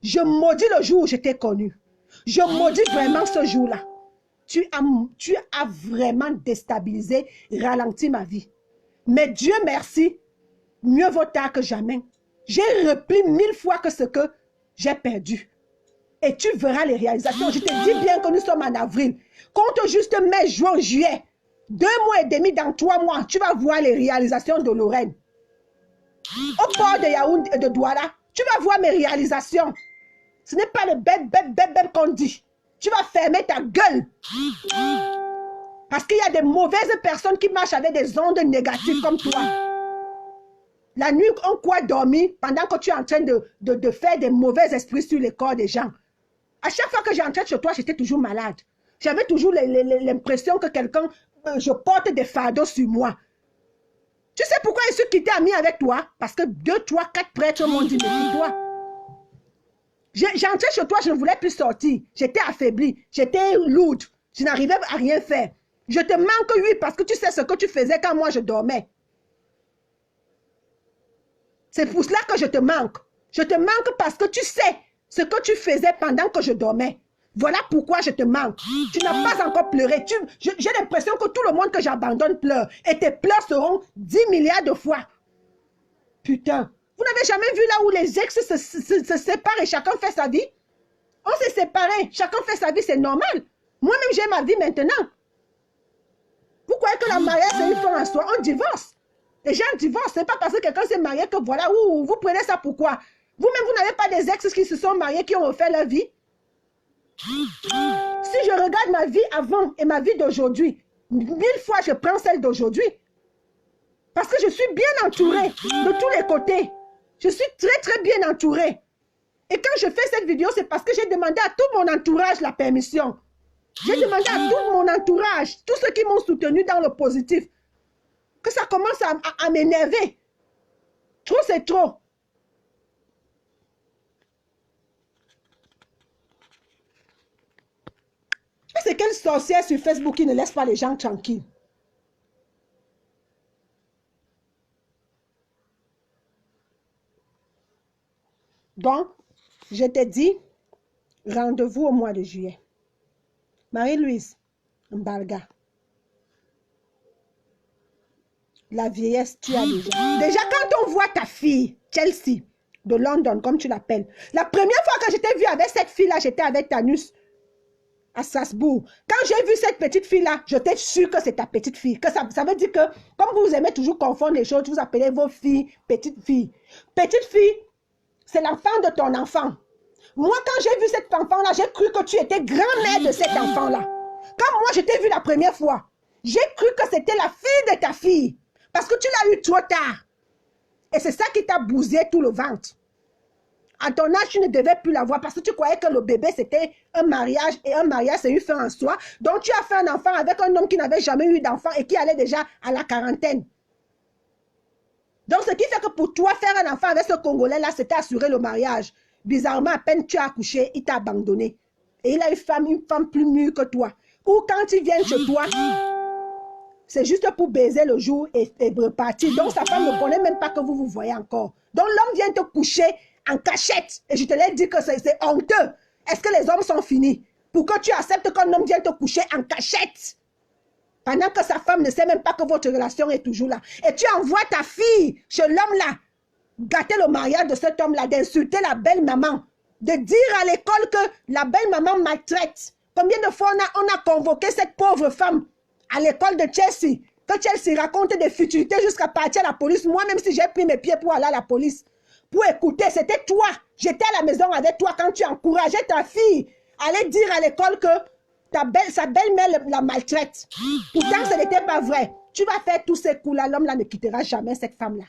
Je maudis le jour où je t'ai connue. Je maudis vraiment ce jour-là. Tu as vraiment déstabilisé, ralenti ma vie. Mais Dieu merci, mieux vaut tard que jamais. J'ai repris 1000 fois que ce que j'ai perdu. Et tu verras les réalisations. Je te dis bien que nous sommes en avril. Compte juste mai, juin, juillet. 2 mois et demi, dans 3 mois, tu vas voir les réalisations de Lorraine. Au port de Yaoundé et de Douala, tu vas voir mes réalisations. Ce n'est pas le bête qu'on dit. Tu vas fermer ta gueule. Parce qu'il y a des mauvaises personnes qui marchent avec des ondes négatives comme toi. La nuit, on croit dormir pendant que tu es en train de faire des mauvais esprits sur le corps des gens. À chaque fois que j'entrais chez toi, j'étais toujours malade. J'avais toujours l'impression que quelqu'un, je porte des fardeaux sur moi. Tu sais pourquoi je suis quitté ami avec toi? Parce que 2, 3, 4 prêtres m'ont dit, méfie-toi. J'entrais chez toi, je ne voulais plus sortir. J'étais affaiblie, j'étais lourde. Je n'arrivais à rien faire. Je te manque, oui, parce que tu sais ce que tu faisais quand moi je dormais. C'est pour cela que je te manque. Je te manque parce que tu sais ce que tu faisais pendant que je dormais. Voilà pourquoi je te manque. Tu n'as pas encore pleuré. J'ai l'impression que tout le monde que j'abandonne pleure. Et tes pleurs seront 10 milliards de fois. Putain. Vous n'avez jamais vu là où les ex se séparent et chacun fait sa vie? On s'est séparés. Chacun fait sa vie, c'est normal. Moi-même, j'ai ma vie maintenant. Vous croyez que la mariage, c'est une fin en soi? On divorce. Les gens divorcent. Ce n'est pas parce que quelqu'un s'est marié que voilà, vous prenez ça pourquoi? Vous-même, vous n'avez pas des ex qui se sont mariés, qui ont refait leur vie? Si je regarde ma vie avant et ma vie d'aujourd'hui, 1000 fois je prends celle d'aujourd'hui. Parce que je suis bien entourée de tous les côtés. Je suis très bien entourée. Et quand je fais cette vidéo, c'est parce que j'ai demandé à tout mon entourage la permission. J'ai demandé à tout mon entourage, tous ceux qui m'ont soutenu dans le positif, que ça commence à m'énerver. Trop, c'est trop. C'est quelle sorcière sur Facebook qui ne laisse pas les gens tranquilles? Donc, je te dis, rendez-vous au mois de juillet. Marie-Louise Mbalga. La vieillesse, tu as déjà. Déjà, quand on voit ta fille, Chelsea, de London, comme tu l'appelles, la première fois que je t'ai vue avec cette fille-là, j'étais avec Tanus à Strasbourg. Quand j'ai vu cette petite fille-là, j'étais sûre que c'est ta petite fille. Que ça veut dire que, comme vous aimez toujours confondre les choses, vous appelez vos filles petites filles. Petite fille, c'est l'enfant de ton enfant. Moi, quand j'ai vu cet enfant-là, j'ai cru que tu étais grand-mère de cet enfant-là. Quand moi, je t'ai vu la première fois, j'ai cru que c'était la fille de ta fille. Parce que tu l'as eu trop tard. Et c'est ça qui t'a bousillé tout le ventre. À ton âge, tu ne devais plus l'avoir parce que tu croyais que le bébé, c'était un mariage. Et un mariage, c'est une fin en soi. Donc, tu as fait un enfant avec un homme qui n'avait jamais eu d'enfant et qui allait déjà à la quarantaine. Donc, ce qui fait que pour toi, faire un enfant avec ce Congolais-là, c'était assurer le mariage. Bizarrement, à peine tu as accouché, il t'a abandonné. Et il a une femme plus mûre que toi. Ou quand il vient chez toi, c'est juste pour baiser le jour et repartir. Donc, sa femme ne connaît même pas que vous vous voyez encore. Donc, l'homme vient te coucher en cachette. Et je te l'ai dit que c'est honteux. Est-ce que les hommes sont finis? Pour que tu acceptes qu'un homme vienne te coucher en cachette. Pendant que sa femme ne sait même pas que votre relation est toujours là. Et tu envoies ta fille chez l'homme-là, gâter le mariage de cet homme-là, d'insulter la belle-maman, de dire à l'école que la belle-maman maltraite. Combien de fois on a convoqué cette pauvre femme à l'école de Chelsea, que Chelsea raconte des futilités jusqu'à partir à la police. Moi, même si j'ai pris mes pieds pour aller à la police, pour écouter, c'était toi. J'étais à la maison avec toi quand tu encourageais ta fille à aller dire à l'école que sa belle-mère la maltraite. Pourtant, ce n'était pas vrai. Tu vas faire tous ces coups-là, l'homme-là ne quittera jamais cette femme-là.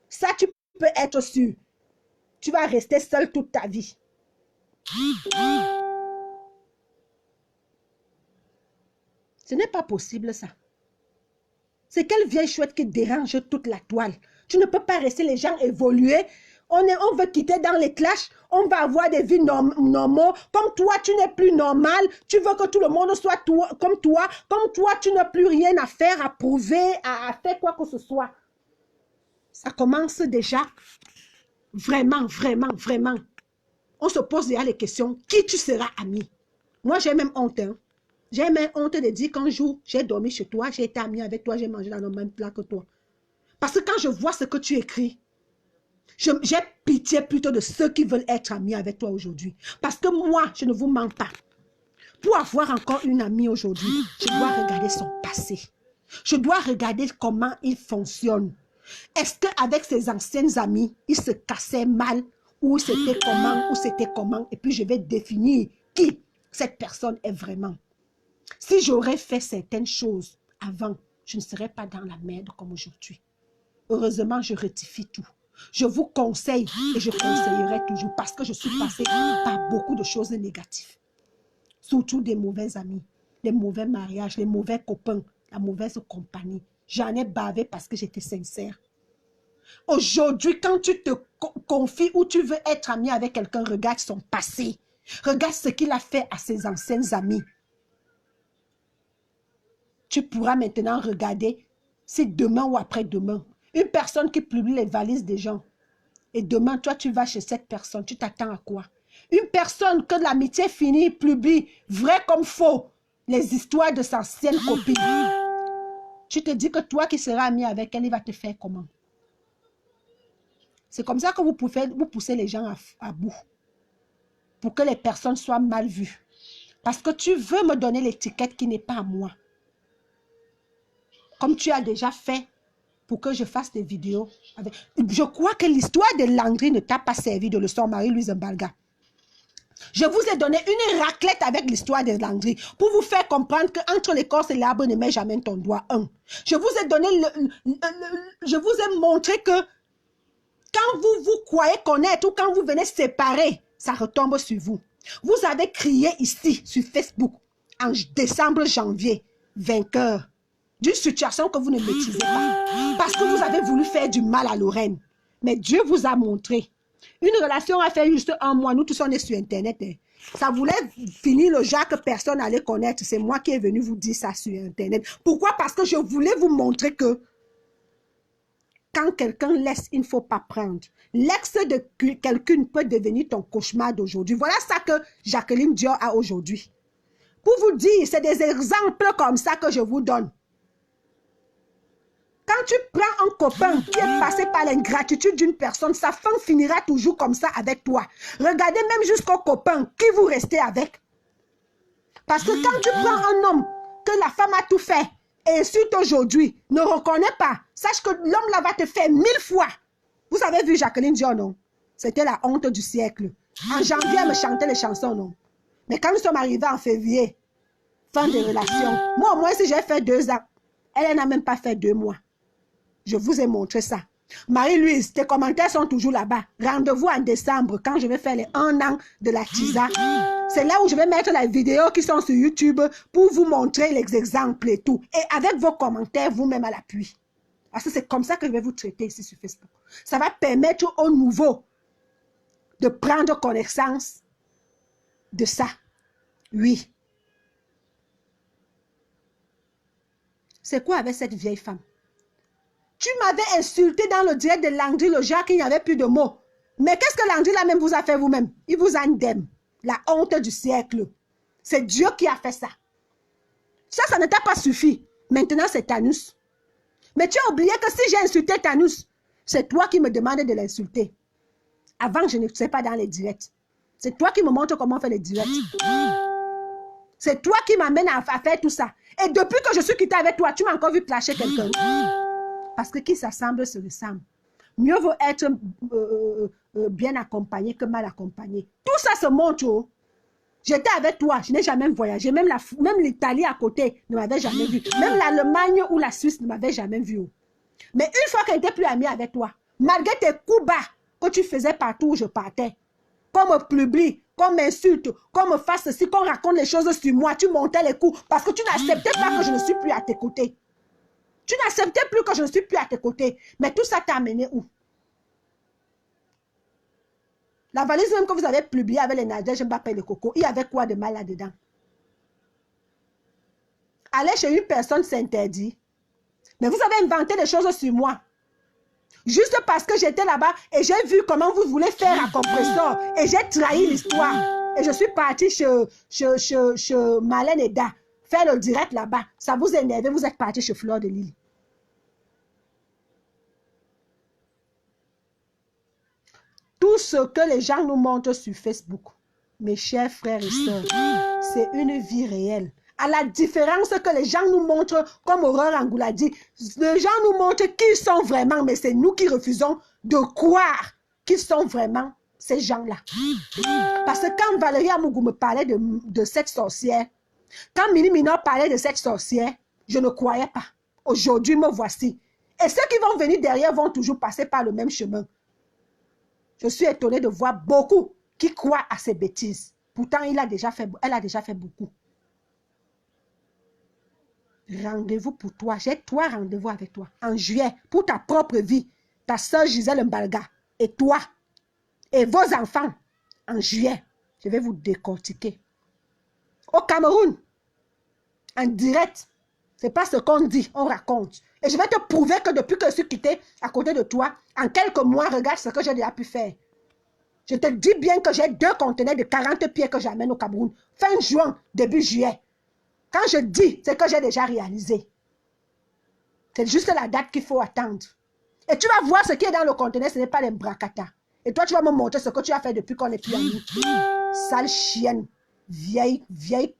Ça, tu peux être sûr. Tu vas rester seule toute ta vie. Ce n'est pas possible, ça. C'est quelle vieille chouette qui dérange toute la toile? Tu ne peux pas laisser les gens évoluer. On veut quitter dans les clashs. On va avoir des vies normaux. Comme toi, tu n'es plus normal. Tu veux que tout le monde soit comme toi. Comme toi, tu n'as plus rien à faire, à prouver, à faire quoi que ce soit. Ça commence déjà. Vraiment, vraiment, vraiment. On se pose déjà les questions. Qui tu seras ami? Moi, j'ai même honte. Hein. J'ai même honte de dire qu'un jour, j'ai dormi chez toi, j'ai été ami avec toi, j'ai mangé dans le même plat que toi. Parce que quand je vois ce que tu écris, j'ai pitié plutôt de ceux qui veulent être amis avec toi aujourd'hui. Parce que moi, je ne vous mens pas. Pour avoir encore une amie aujourd'hui, je dois regarder son passé. Je dois regarder comment il fonctionne. Est-ce qu'avec ses anciennes amies, il se cassait mal ou c'était comment, et puis je vais définir qui cette personne est vraiment. Si j'aurais fait certaines choses avant, je ne serais pas dans la merde comme aujourd'hui. Heureusement, je rectifie tout. Je vous conseille et je conseillerai toujours parce que je suis passée par beaucoup de choses négatives. Surtout des mauvais amis, des mauvais mariages, les mauvais copains, la mauvaise compagnie. J'en ai bavé parce que j'étais sincère. Aujourd'hui, quand tu te confies ou tu veux être ami avec quelqu'un, regarde son passé. Regarde ce qu'il a fait à ses anciennes amies. Tu pourras maintenant regarder si demain ou après-demain, une personne qui publie les valises des gens, et demain, toi, tu vas chez cette personne, tu t'attends à quoi? Une personne que l'amitié finit, publie, vrai comme faux, les histoires de sa ancienne copine. Tu te dis que toi qui seras ami avec elle, il va te faire comment? C'est comme ça que vous poussez les gens à bout. Pour que les personnes soient mal vues. Parce que tu veux me donner l'étiquette qui n'est pas à moi. Comme tu as déjà fait pour que je fasse des vidéos. Je crois que l'histoire de Landry ne t'a pas servi de leçon, Marie-Louise Mbalga. Je vous ai donné une raclette avec l'histoire de Landry pour vous faire comprendre qu'entre l'écorce et l'arbre, ne mets jamais ton doigt. Je vous ai donné je vous ai montré que quand vous croyez connaître ou quand vous venez séparer, ça retombe sur vous. Vous avez crié ici sur Facebook en décembre, janvier, vainqueur d'une situation que vous ne maîtrisez pas. Parce que vous avez voulu faire du mal à Lorraine. Mais Dieu vous a montré. Une relation a fait juste un mois. Nous tous on est sur Internet. Hein. Ça voulait finir le genre que personne n'allait connaître. C'est moi qui est venu vous dire ça sur Internet. Pourquoi? Parce que je voulais vous montrer que quand quelqu'un laisse, il ne faut pas prendre. L'ex de quelqu'un peut devenir ton cauchemar d'aujourd'hui. Voilà ça que Jacqueline Dior a aujourd'hui. Pour vous dire, c'est des exemples comme ça que je vous donne. Quand tu prends un copain qui est passé par l'ingratitude d'une personne, sa fin finira toujours comme ça avec toi. Regardez même jusqu'au copain qui vous restez avec. Parce que quand tu prends un homme que la femme a tout fait, et ensuite aujourd'hui, ne reconnaît pas, sache que l'homme là va te faire 1000 fois. Vous avez vu Jacqueline Dior, non? C'était la honte du siècle. En janvier, elle me chantait les chansons, non? Mais quand nous sommes arrivés en février, fin de relation, moi au moins si j'ai fait 2 ans, elle n'a même pas fait 2 mois. Je vous ai montré ça. Marie-Louise, tes commentaires sont toujours là-bas. Rendez-vous en décembre quand je vais faire les 1 an de la TISA. C'est là où je vais mettre les vidéos qui sont sur YouTube pour vous montrer les exemples et tout. Et avec vos commentaires vous-même à l'appui. Parce que c'est comme ça que je vais vous traiter ici sur Facebook. Ça va permettre aux nouveaux de prendre connaissance de ça. Oui. C'est quoi avec cette vieille femme? Tu m'avais insulté dans le direct de Landry, le genre qu'il n'y avait plus de mots. Mais qu'est-ce que Landry là même vous a fait vous-même? Il vous a indemne. La honte du siècle. C'est Dieu qui a fait ça. Ça ne t'a pas suffi. Maintenant, c'est Thanos. Mais tu as oublié que si j'ai insulté Thanos, c'est toi qui me demandais de l'insulter. Avant, je ne sais pas dans les directs. C'est toi qui me montre comment faire les directs. C'est toi qui m'amène à faire tout ça. Et depuis que je suis quittée avec toi, tu m'as encore vu clasher quelqu'un. Parce que qui s'assemble se ressemble. Mieux vaut être bien accompagné que mal accompagné. Tout ça se montre. Oh. J'étais avec toi, je n'ai jamais voyagé. Même l'Italie à côté ne m'avait jamais vu. Même l'Allemagne ou la Suisse ne m'avait jamais vu. Oh. Mais une fois qu'elle n'était plus amie avec toi, malgré tes coups bas que tu faisais partout où je partais, qu'on me publie, qu'on m'insulte, qu'on me fasse ceci, qu'on raconte les choses sur moi, tu montais les coups parce que tu n'acceptais pas que je ne suis plus à tes côtés. Tu n'acceptais plus que je ne suis plus à tes côtés. Mais tout ça t'a amené où? La valise même que vous avez publiée avec les Nadège Mbappé et les Coco, il y avait quoi de mal là-dedans? Aller chez une personne, c'est interdit. Mais vous avez inventé des choses sur moi. Juste parce que j'étais là-bas et j'ai vu comment vous voulez faire à compresseur. Et j'ai trahi l'histoire. Et je suis partie chez Marlène Eda faire le direct là-bas. Ça vous énerve, vous êtes parti chez Fleur de Lille. Tout ce que les gens nous montrent sur Facebook, mes chers frères et sœurs, c'est une vie réelle. À la différence que les gens nous montrent, comme Aurore Angoula dit, les gens nous montrent qui ils sont vraiment, mais c'est nous qui refusons de croire qu'ils sont vraiment ces gens-là. Parce que quand Valérie Amougou me parlait de cette sorcière, quand Mini Minor parlait de cette sorcière, je ne croyais pas. Aujourd'hui, me voici. Et ceux qui vont venir derrière vont toujours passer par le même chemin. Je suis étonnée de voir beaucoup qui croient à ces bêtises. Pourtant, elle a déjà fait beaucoup. Rendez-vous pour toi. J'ai 3 rendez-vous avec toi. En juillet, pour ta propre vie. Ta soeur Gisèle Mbalga. Et toi. Et vos enfants. En juillet. Je vais vous décortiquer. Au Cameroun. En direct. Ce n'est pas ce qu'on dit. On raconte. Et je vais te prouver que depuis que je suis quittée à côté de toi, en quelques mois, regarde ce que j'ai déjà pu faire. Je te dis bien que j'ai 2 conteneurs de 40 pieds que j'amène au Cameroun. Fin juin, début juillet. Quand je dis, c'est que j'ai déjà réalisé. C'est juste la date qu'il faut attendre. Et tu vas voir ce qui est dans le conteneur, ce n'est pas les bracata. Et toi, tu vas me montrer ce que tu as fait depuis qu'on n'est plus amis. Sale chienne, vieille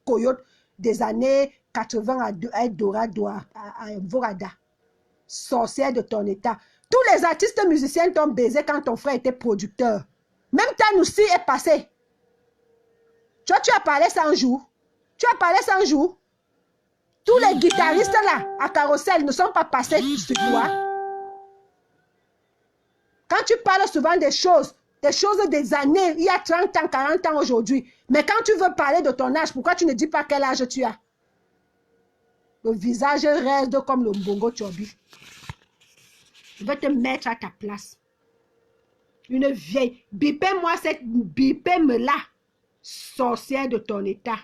coyote des années 80 à Vorada. Sorcière de ton état. Tous les artistes musiciens t'ont baisé quand ton frère était producteur. Même Tanoussi est passé. Tu as parlé 100 jours. Tu as parlé 100 jours. Tous les guitaristes là, à Carrousel, ne sont pas passés sur toi. Quand tu parles souvent des choses des années, il y a 30 ans, 40 ans aujourd'hui. Mais quand tu veux parler de ton âge, pourquoi tu ne dis pas quel âge tu as? Le visage reste comme le Mbongo Tchobi. Je vais te mettre à ta place. Une vieille. Bipez-moi cette bipez-me-là. Sorcière de ton état.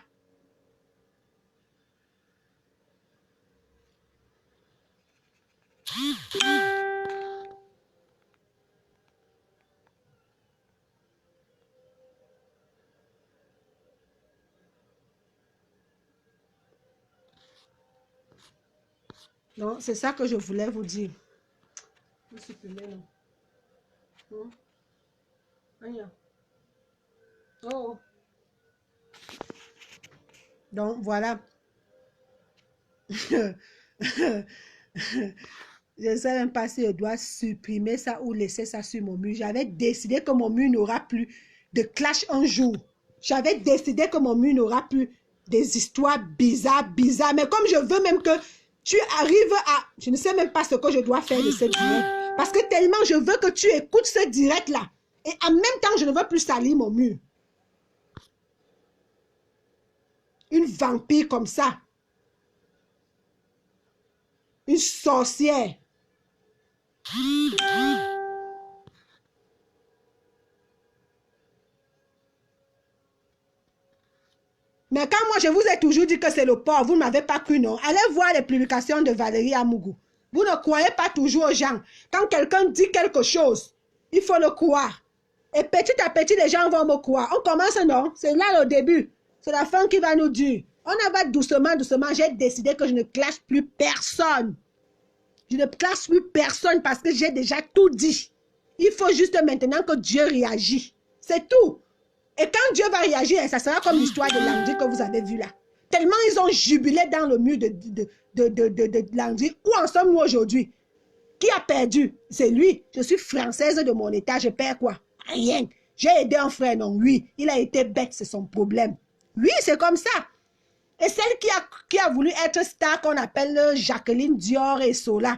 Non, c'est ça que je voulais vous dire. Je suis supprimer, non. Oh. Donc, voilà. Je ne sais même pas si je dois supprimer ça ou laisser ça sur mon mur. J'avais décidé que mon mur n'aura plus de clash un jour. J'avais décidé que mon mur n'aura plus des histoires bizarres. Mais comme je veux même que tu arrives à... Je ne sais même pas ce que je dois faire de ce direct. Parce que tellement je veux que tu écoutes ce direct-là. Et en même temps, je ne veux plus salir mon mur. Une vampire comme ça. Une sorcière. Mais quand moi, je vous ai toujours dit que c'est le porc, vous ne m'avez pas cru, non? Allez voir les publications de Valérie Amougou. Vous ne croyez pas toujours aux gens. Quand quelqu'un dit quelque chose, il faut le croire. Et petit à petit, les gens vont me croire. On commence, non? C'est là le début. C'est la fin qui va nous dire. On va doucement, doucement. J'ai décidé que je ne clash plus personne. Je ne clash plus personne parce que j'ai déjà tout dit. Il faut juste maintenant que Dieu réagisse. C'est tout. Et quand Dieu va réagir, ça sera comme l'histoire de Landry que vous avez vu là. Tellement ils ont jubilé dans le mur de Landry. Où en sommes-nous aujourd'hui? Qui a perdu? C'est lui. Je suis française de mon état. Je perds quoi? Rien. J'ai aidé un frère, non? Oui. Il a été bête, c'est son problème. Oui, c'est comme ça. Et celle qui a voulu être star, qu'on appelle Jacqueline Dior et Sola,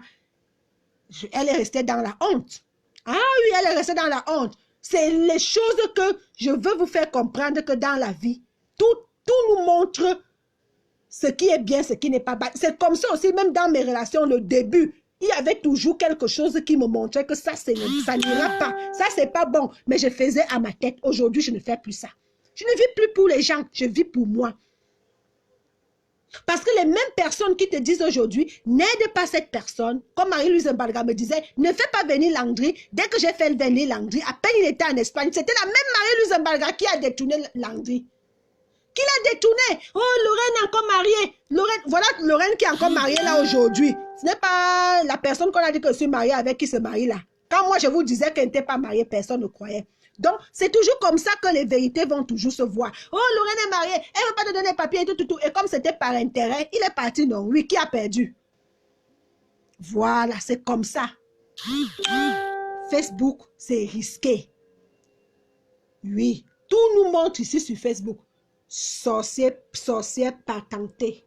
elle est restée dans la honte. Ah oui, elle est restée dans la honte. C'est les choses que je veux vous faire comprendre que dans la vie, tout nous montre ce qui est bien, ce qui n'est pas bien. C'est comme ça aussi, même dans mes relations, le début, il y avait toujours quelque chose qui me montrait que ça n'ira pas. Ça, c'est pas bon. Mais je faisais à ma tête. Aujourd'hui, je ne fais plus ça. Je ne vis plus pour les gens, je vis pour moi. Parce que les mêmes personnes qui te disent aujourd'hui, n'aide pas cette personne, comme Marie-Louise Mbalga me disait, ne fais pas venir Landry. Dès que j'ai fait venir Landry, à peine il était en Espagne, c'était la même Marie-Louise Mbalga qui a détourné Landry. Qui l'a détourné? Oh, Lorraine est encore mariée. Lorraine, voilà Lorraine qui est encore mariée là aujourd'hui. Ce n'est pas la personne qu'on a dit que je suis mariée avec qui se marie là. Quand moi je vous disais qu'elle n'était pas mariée, personne ne croyait. Donc, c'est toujours comme ça que les vérités vont toujours se voir. Oh, Lorraine est mariée, elle ne veut pas te donner papier et tout. Et comme c'était par intérêt, il est parti, non? Oui, qui a perdu? Voilà, c'est comme ça. Facebook, c'est risqué. Oui, tout nous montre ici sur Facebook. Sorcière patenté.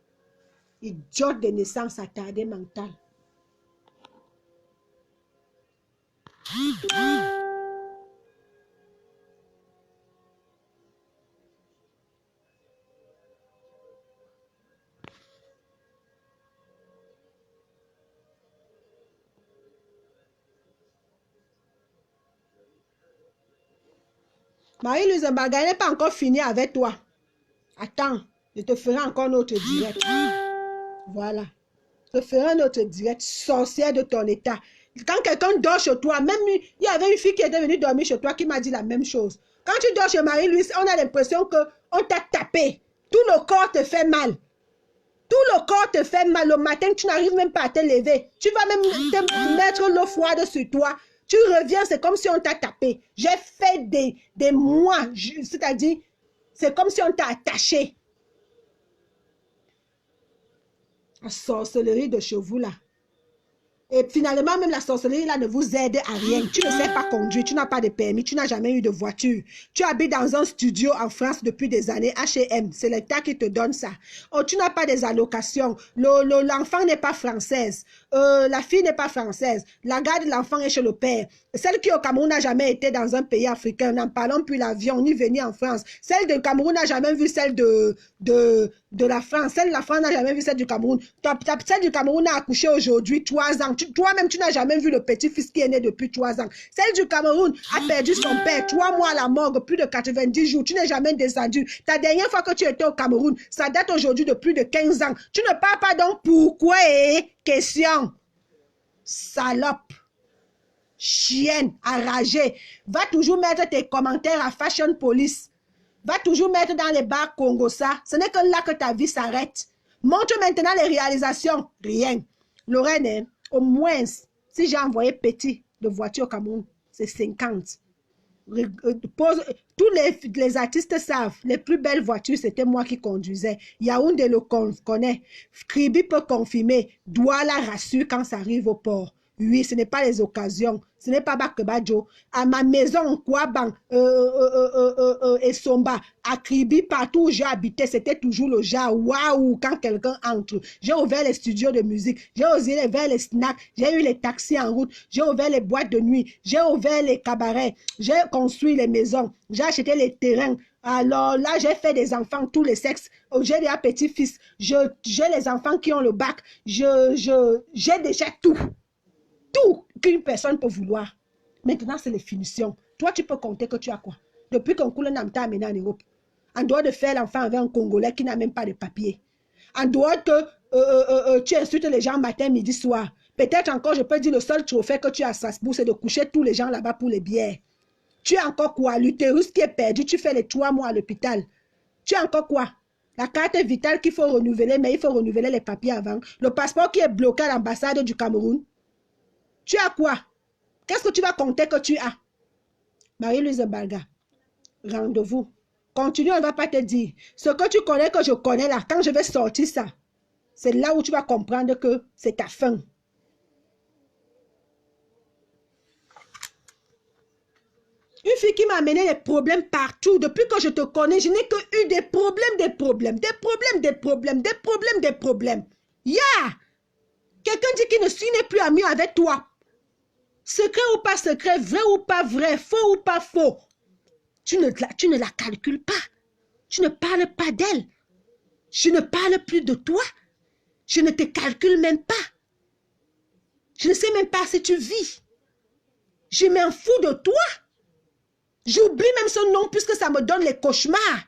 Idiote de naissance attardée mentale. Marie-Louise Mbalga n'est pas encore fini avec toi. Attends, je te ferai encore notre direct. Voilà. Je te ferai notre direct. Sorcière de ton état. Quand quelqu'un dort chez toi, même il y avait une fille qui était venue dormir chez toi qui m'a dit la même chose. Quand tu dors chez Marie-Louise, on a l'impression qu'on t'a tapé. Tout le corps te fait mal. Tout le corps te fait mal. Le matin, tu n'arrives même pas à te lever. Tu vas même te mettre l'eau froide sur toi. Tu reviens, c'est comme si on t'a tapé. J'ai fait des mois, c'est-à-dire, c'est comme si on t'a attaché. La sorcellerie de chez vous, là. Et finalement, même la sorcellerie, là, ne vous aide à rien. Tu ne sais pas conduire, tu n'as pas de permis, tu n'as jamais eu de voiture. Tu habites dans un studio en France depuis des années, H&M, c'est l'État qui te donne ça. Oh, tu n'as pas des allocations. L'enfant n'est pas française. La fille n'est pas française. La garde de l'enfant est chez le père. Celle qui au Cameroun n'a jamais été dans un pays africain, n'en parlons plus l'avion, ni venir en France. Celle du Cameroun n'a jamais vu celle de la France. Celle de la France n'a jamais vu celle du Cameroun. Celle du Cameroun a accouché aujourd'hui 3 ans. Toi-même, tu n'as jamais vu le petit-fils qui est né depuis 3 ans. Celle du Cameroun a perdu son père 3 mois à la morgue, plus de 90 jours. Tu n'es jamais descendu. Ta dernière fois que tu étais au Cameroun, ça date aujourd'hui de plus de 15 ans. Tu ne parles pas donc pourquoi question. Salope. Chienne, enragée. Va toujours mettre tes commentaires à Fashion Police. Va toujours mettre dans les bars Congo ça. Ce n'est que là que ta vie s'arrête. Montre maintenant les réalisations. Rien. Lorraine, au moins, si j'ai envoyé petit de voiture au Cameroun, c'est 50. Tous les artistes savent, les plus belles voitures, c'était moi qui conduisais. Yaoundé le connaît. Kribi peut confirmer. Douala rassure quand ça arrive au port. Oui, ce n'est pas les occasions. Ce n'est pas Bakebadjo. À ma maison, Kouaban, et Somba, à Kribi, partout où j'ai habité, c'était toujours le genre waouh quand quelqu'un entre. J'ai ouvert les studios de musique, j'ai ouvert les snacks, j'ai eu les taxis en route, j'ai ouvert les boîtes de nuit, j'ai ouvert les cabarets, j'ai construit les maisons, j'ai acheté les terrains. Alors là, j'ai fait des enfants, tous les sexes. J'ai des petits-fils, j'ai les enfants qui ont le bac, j'ai déjà tout. Tout qu'une personne peut vouloir. Maintenant, c'est les finitions. Toi, tu peux compter que tu as quoi? Depuis qu'on coule un amta amené en Europe. En dehors de faire l'enfant avec un Congolais qui n'a même pas de papier. En dehors que tu insultes les gens matin, midi, soir. Peut-être encore, je peux dire, le seul trophée que tu as à Strasbourg, c'est de coucher tous les gens là-bas pour les bières. Tu as encore quoi? L'utérus qui est perdu, tu fais les 3 mois à l'hôpital. Tu as encore quoi? La carte vitale qu'il faut renouveler, mais il faut renouveler les papiers avant. Le passeport qui est bloqué à l'ambassade du Cameroun. Tu as quoi? Qu'est-ce que tu vas compter que tu as? Marie-Louise Mbalga, rendez-vous. Continue, on ne va pas te dire. Ce que tu connais, que je connais là, quand je vais sortir ça, c'est là où tu vas comprendre que c'est ta fin. Une fille qui m'a amené des problèmes partout. Depuis que je te connais, je n'ai que eu des problèmes. Yeah! Quelqu'un dit qu'il n'est plus ami avec toi. Secret ou pas secret, vrai ou pas vrai, faux ou pas faux. Tu ne la calcules pas. Tu ne parles pas d'elle. Je ne parle plus de toi. Je ne te calcule même pas. Je ne sais même pas si tu vis. Je m'en fous de toi. J'oublie même son nom puisque ça me donne les cauchemars.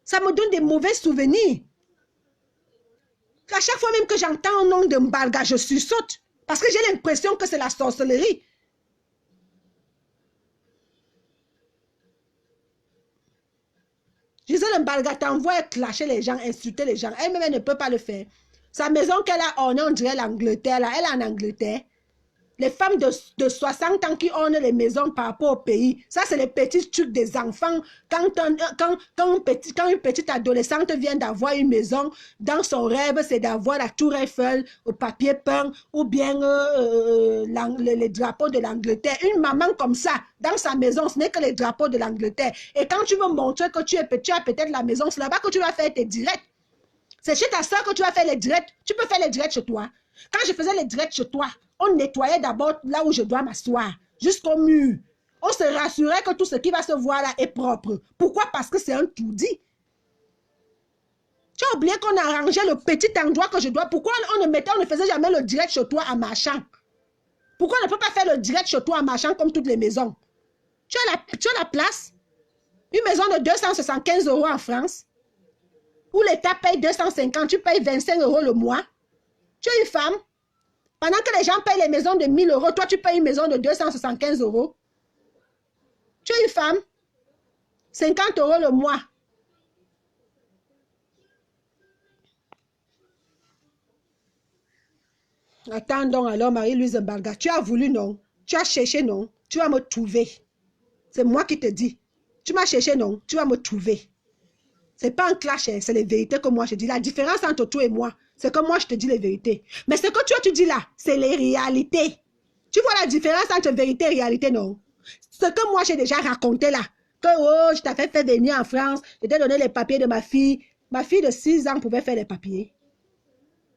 Ça me donne des mauvais souvenirs. À chaque fois même que j'entends un nom de Mbalga, je sursaute. Parce que j'ai l'impression que c'est la sorcellerie. Gisèle Mbalga t'envoie clasher les gens, insulter les gens. Elle-même, elle ne peut pas le faire. Sa maison qu'elle a ornée, on dirait l'Angleterre. Elle est en Angleterre. Les femmes de 60 ans qui ornent les maisons par rapport au pays, ça c'est les petits trucs des enfants. Quand une petite adolescente vient d'avoir une maison, dans son rêve, c'est d'avoir la tour Eiffel au papier peint ou bien les drapeaux de l'Angleterre. Une maman comme ça, dans sa maison, ce n'est que les drapeaux de l'Angleterre. Et quand tu veux montrer que tu as peut-être la maison, c'est là-bas que tu vas faire tes directs. C'est chez ta soeur que tu vas faire les directs. Tu peux faire les directs chez toi. Quand je faisais les directs chez toi, on nettoyait d'abord là où je dois m'asseoir, jusqu'au mur. On se rassurait que tout ce qui va se voir là est propre. Pourquoi? Parce que c'est un tout dit. Tu as oublié qu'on a arrangé le petit endroit que je dois. Pourquoi on ne faisait jamais le direct chez toi en marchant? Pourquoi on ne peut pas faire le direct chez toi en marchant comme toutes les maisons? Tu as la place. Une maison de 275 € en France, où l'État paye 250, tu payes 25 € le mois. Tu es une femme. Pendant que les gens payent les maisons de 1000 €, toi, tu payes une maison de 275 €. Tu es une femme. 50 € le mois. Attends donc alors, Marie-Louise Mbalga. Tu as voulu, non? Tu as cherché, non? Tu vas me trouver. C'est moi qui te dis. Tu m'as cherché, non? Tu vas me trouver. C'est pas un clash, c'est les vérités que moi je dis. La différence entre toi et moi, c'est que moi je te dis les vérités. Mais ce que toi tu dis là, c'est les réalités. Tu vois la différence entre vérité et réalité, non? Ce que moi j'ai déjà raconté là, que oh, je t'avais fait venir en France, je t'ai donné les papiers de ma fille. Ma fille de 6 ans pouvait faire les papiers.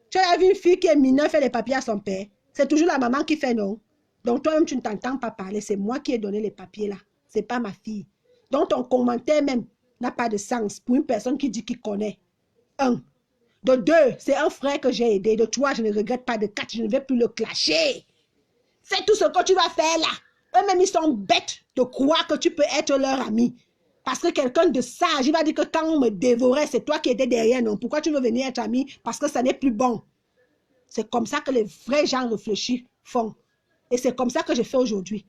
Tu as vu une fille qui est mineure faire les papiers à son père. C'est toujours la maman qui fait, non? Donc toi-même tu ne t'entends pas parler. C'est moi qui ai donné les papiers là. C'est pas ma fille. Donc ton commentaire même n'a pas de sens pour une personne qui dit qu'il connaît. 1. De 2, c'est un frère que j'ai aidé. De 3, je ne regrette pas. De 4, je ne vais plus le clasher. Fais tout ce que tu vas faire là. Eux-mêmes, ils sont bêtes de croire que tu peux être leur ami. Parce que quelqu'un de sage, il va dire que quand on me dévorait, c'est toi qui étais derrière. Non, pourquoi tu veux venir être ami? Parce que ça n'est plus bon. C'est comme ça que les vrais gens réfléchis font. Et c'est comme ça que je fais aujourd'hui.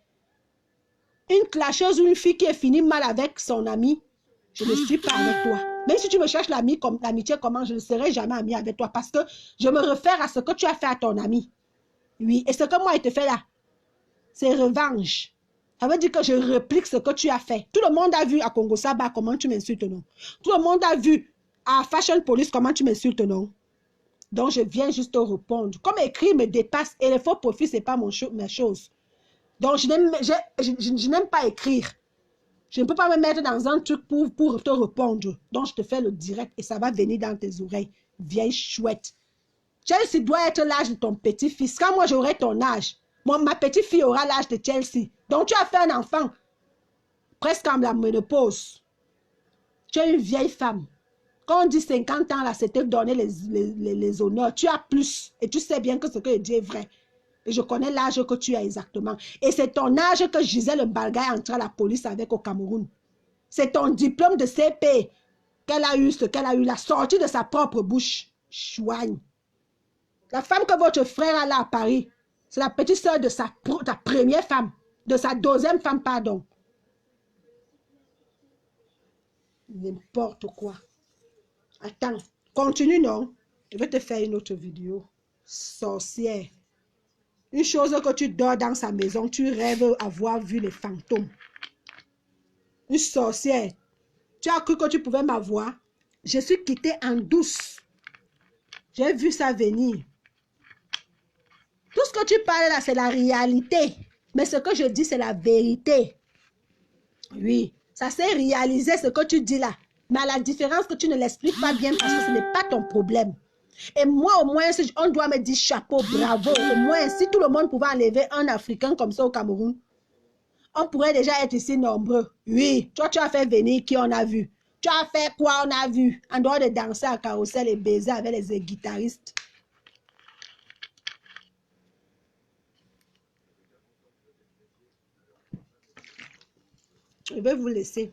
Une clasheuse ou une fille qui est finie mal avec son ami, je ne suis pas avec toi. Même si tu me cherches l'amitié comment, je ne serai jamais amie avec toi parce que je me réfère à ce que tu as fait à ton ami. Oui, et ce que moi, il te fait là, c'est revanche. Ça veut dire que je réplique ce que tu as fait. Tout le monde a vu à Congo Saba comment tu m'insultes, non? Tout le monde a vu à Fashion Police comment tu m'insultes, non? Donc, je viens juste te répondre. Comme écrit me dépasse et les faux profits, ce n'est pas mes choses. Donc, je n'aime pas écrire. Je ne peux pas me mettre dans un truc pour te répondre. Donc, je te fais le direct et ça va venir dans tes oreilles. Vieille chouette. Chelsea doit être l'âge de ton petit-fils. Quand moi, j'aurai ton âge, ma petite-fille aura l'âge de Chelsea. Donc, tu as fait un enfant presque en la ménopause. Tu es une vieille femme. Quand on dit 50 ans, là, c'était donner les honneurs. Tu as plus et tu sais bien que ce que je dis est vrai. Et je connais l'âge que tu as exactement. Et c'est ton âge que Gisèle Mbalga est entrée à la police avec au Cameroun. C'est ton diplôme de CP qu'elle a eu, ce qu'elle a eu, la sortie de sa propre bouche. Chouigne. La femme que votre frère a là à Paris, c'est la petite soeur de ta première femme, de sa deuxième femme, pardon. N'importe quoi. Attends, continue, non? Je vais te faire une autre vidéo. Sorcière. Une chose que tu dors dans sa maison, tu rêves avoir vu les fantômes. Une sorcière. Tu as cru que tu pouvais m'avoir? Je suis quittée en douce. J'ai vu ça venir. Tout ce que tu parles là, c'est la réalité. Mais ce que je dis, c'est la vérité. Oui, ça s'est réalisé ce que tu dis là. Mais à la différence que tu ne l'expliques pas bien parce que ce n'est pas ton problème. Et moi, au moins, si on doit me dire chapeau, bravo. Au moins, si tout le monde pouvait enlever un Africain comme ça au Cameroun, on pourrait déjà être ici nombreux. Oui, toi, tu as fait venir qui on a vu. Tu as fait quoi, on a vu? En dehors de danser à carrousel et baiser avec les guitaristes. Je vais vous laisser.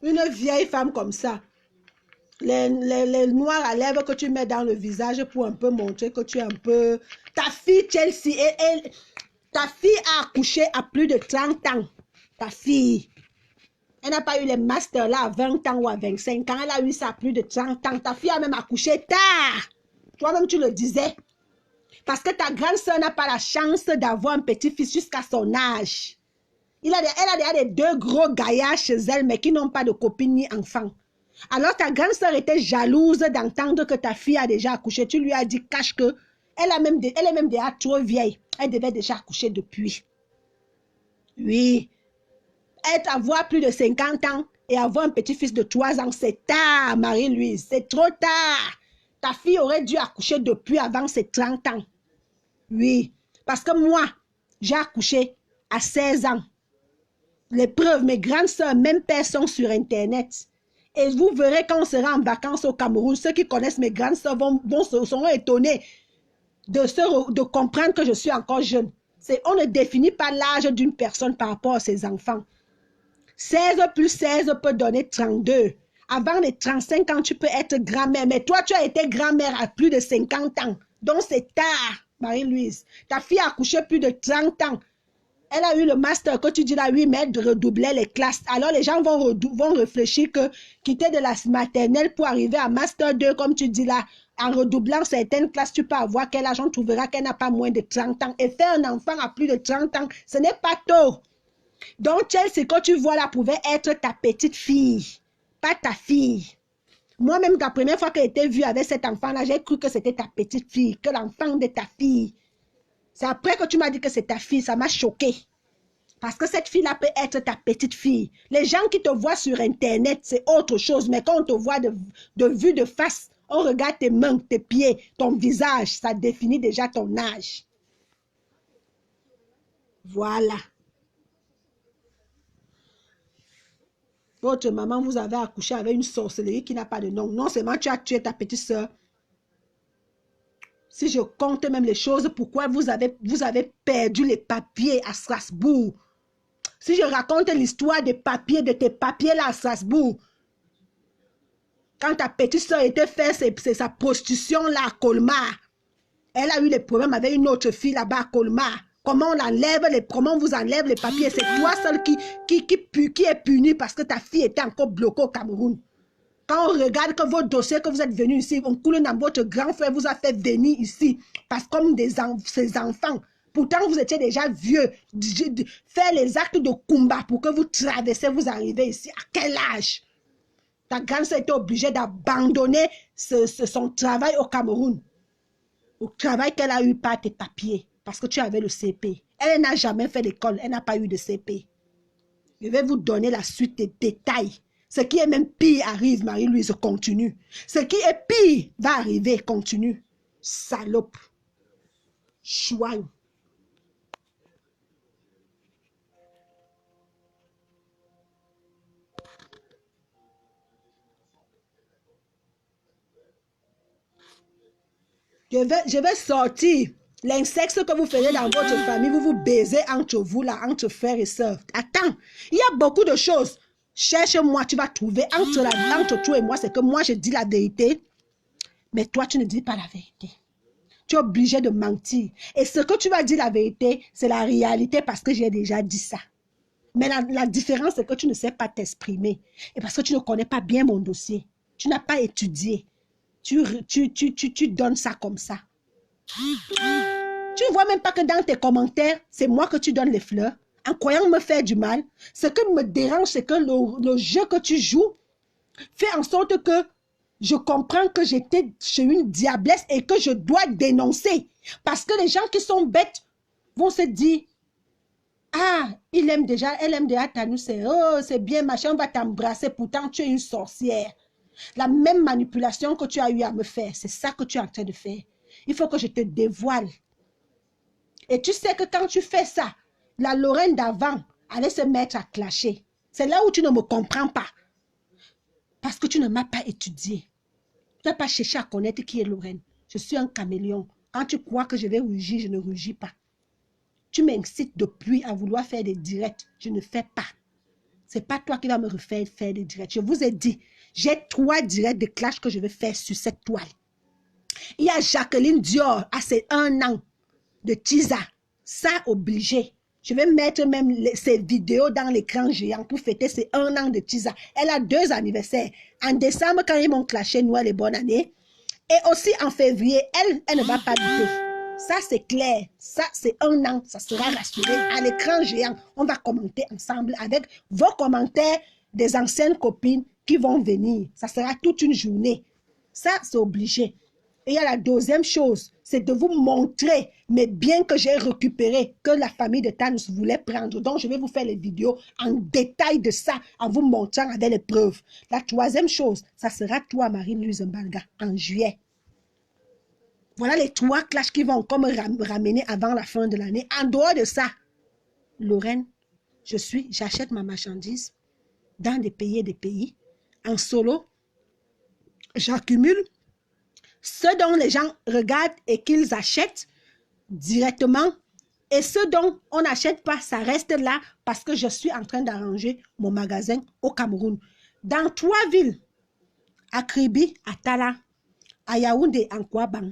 Une vieille femme comme ça. Les noirs à lèvres que tu mets dans le visage pour un peu montrer que tu es un peu... Ta fille Chelsea, ta fille a accouché à plus de 30 ans. Ta fille. Elle n'a pas eu les masters là à 20 ans ou à 25 ans. Elle a eu ça à plus de 30 ans. Ta fille a même accouché tard. Toi-même, tu le disais. Parce que ta grande soeur n'a pas la chance d'avoir un petit-fils jusqu'à son âge. Elle a déjà des deux gros gaillards chez elle, mais qui n'ont pas de copine ni enfant. Alors ta grande soeur était jalouse d'entendre que ta fille a déjà accouché. Tu lui as dit, cache que elle est même déjà trop vieille. Elle devait déjà accoucher depuis. Oui. Avoir plus de 50 ans et avoir un petit-fils de 3 ans, c'est tard, Marie-Louise. C'est trop tard. Ta fille aurait dû accoucher depuis avant ses 30 ans. Oui. Parce que moi, j'ai accouché à 16 ans. Les preuves, mes grandes soeurs, même pères sont sur Internet. Et vous verrez quand on sera en vacances au Cameroun, ceux qui connaissent mes grandes soeurs seront étonnés de comprendre que je suis encore jeune. On ne définit pas l'âge d'une personne par rapport à ses enfants. 16 plus 16 peut donner 32. Avant les 35 ans, tu peux être grand-mère. Mais toi, tu as été grand-mère à plus de 50 ans. Donc, c'est tard, Marie-Louise. Ta fille a accouché plus de 30 ans. Elle a eu le master que tu dis là, oui, mais elle redoublait les classes. Alors, les gens vont réfléchir que quitter de la maternelle pour arriver à master 2, comme tu dis là, en redoublant certaines classes, tu peux avoir quel âge, on trouvera qu'elle n'a pas moins de 30 ans. Et faire un enfant à plus de 30 ans, ce n'est pas tôt. Donc, Chelsea, que tu vois là, pouvait être ta petite fille, pas ta fille. Moi-même, la première fois que j'ai été vue avec cet enfant-là, j'ai cru que c'était ta petite fille, que l'enfant de ta fille. C'est après que tu m'as dit que c'est ta fille, ça m'a choqué. Parce que cette fille-là peut être ta petite fille. Les gens qui te voient sur Internet, c'est autre chose. Mais quand on te voit de vue de face, on regarde tes mains, tes pieds, ton visage, ça définit déjà ton âge. Voilà. Votre maman vous avait accouché avec une sorcellerie qui n'a pas de nom. Non seulement tu as tué ta petite soeur. Si je compte même les choses, pourquoi vous avez perdu les papiers à Strasbourg. Si je raconte l'histoire des papiers, de tes papiers là à Strasbourg. Quand ta petite soeur était faire sa prostitution là à Colmar. Elle a eu des problèmes avec une autre fille là-bas à Colmar. Comment comment vous enlève les papiers? C'est toi seul qui est puni parce que ta fille était encore bloquée au Cameroun. Quand on regarde que vos dossiers que vous êtes venus ici, on coule dans votre grand frère vous a fait venir ici. Parce que comme ses enfants, pourtant vous étiez déjà vieux, faire les actes de combat pour que vous traversez, vous arrivez ici. À quel âge? Ta grand-sœur était obligée d'abandonner son travail au Cameroun. Au travail qu'elle a eu par tes papiers. Parce que tu avais le CP. Elle n'a jamais fait l'école. Elle n'a pas eu de CP. Je vais vous donner la suite des détails. Ce qui est même pire arrive, Marie-Louise, continue. Ce qui est pire va arriver, continue. Salope. Chouaille. Je vais sortir l'insecte que vous faisiez dans votre famille. Vous baisez entre vous, là, entre frères et sœurs. Attends, il y a beaucoup de choses. Cherche-moi, tu vas trouver. Entre toi et moi, c'est que moi, je dis la vérité. Mais toi, tu ne dis pas la vérité. Tu es obligé de mentir. Et ce que tu vas dire la vérité, c'est la réalité parce que j'ai déjà dit ça. Mais la différence, c'est que tu ne sais pas t'exprimer. Et parce que tu ne connais pas bien mon dossier. Tu n'as pas étudié. Tu donnes ça comme ça. Tu ne vois même pas que dans tes commentaires, c'est moi que tu donnes les fleurs, en croyant me faire du mal. Ce qui me dérange, c'est que le jeu que tu joues fait en sorte que je comprends que j'étais chez une diablesse et que je dois dénoncer. Parce que les gens qui sont bêtes vont se dire, ah, elle aime déjà Tanou, c'est bien machin, on va t'embrasser, pourtant tu es une sorcière. La même manipulation que tu as eu à me faire, c'est ça que tu es en train de faire. Il faut que je te dévoile. Et tu sais que quand tu fais ça, la Lorraine d'avant allait se mettre à clasher. C'est là où tu ne me comprends pas. Parce que tu ne m'as pas étudié. Tu n'as pas cherché à connaître qui est Lorraine. Je suis un caméléon. Quand tu crois que je vais rugir, je ne rugis pas. Tu m'incites depuis à vouloir faire des directs. Je ne fais pas. Ce n'est pas toi qui vas me refaire faire des directs. Je vous ai dit, j'ai 3 directs de clash que je vais faire sur cette toile. Il y a Jacqueline Dior à ses 1 an de Tisa. Ça, obligé. Je vais mettre même ses vidéos dans l'écran géant pour fêter ses 1 an de Tisa. Elle a 2 anniversaires. En décembre, quand ils m'ont clashé Noël et bonne année. Et aussi en février, elle ne va pas du tout. Ça, c'est clair. Ça, c'est 1 an. Ça sera rassuré à l'écran géant. On va commenter ensemble avec vos commentaires des anciennes copines qui vont venir. Ça sera toute une journée. Ça, c'est obligé. Et il y a la deuxième chose, c'est de vous montrer mes biens que j'ai récupérés, que la famille de Thanos voulait prendre. Donc, je vais vous faire les vidéos en détail de ça, en vous montrant avec les preuves. La troisième chose, ça sera toi, Marie-Louise Mbalga, en juillet. Voilà les 3 clashs qui vont encore me ramener avant la fin de l'année. En dehors de ça, Lorraine, j'achète ma marchandise dans des pays, en solo, j'accumule ce dont les gens regardent et qu'ils achètent directement, et ce dont on n'achète pas, ça reste là parce que je suis en train d'arranger mon magasin au Cameroun. Dans 3 villes, à Kribi, à Tala, à Yaoundé, en Kouaban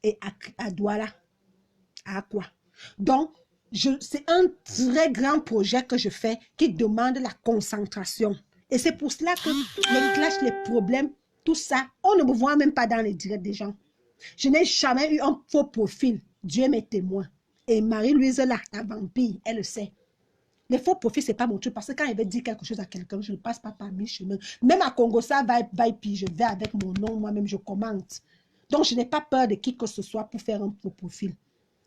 et à Douala, à Akwa. Donc, c'est un très grand projet que je fais qui demande la concentration. Et c'est pour cela que les clashs, les problèmes, tout ça, on ne me voit même pas dans les directs des gens. Je n'ai jamais eu un faux profil. Dieu m'est témoin. Et Marie-Louise, là, la vampire, elle le sait. Les faux profils, ce n'est pas mon truc. Parce que quand elle veut dire quelque chose à quelqu'un, je ne passe pas par 1000 chemins. Même à Congo, ça va, puis je vais avec mon nom, moi-même, je commente. Donc, je n'ai pas peur de qui que ce soit pour faire un faux profil.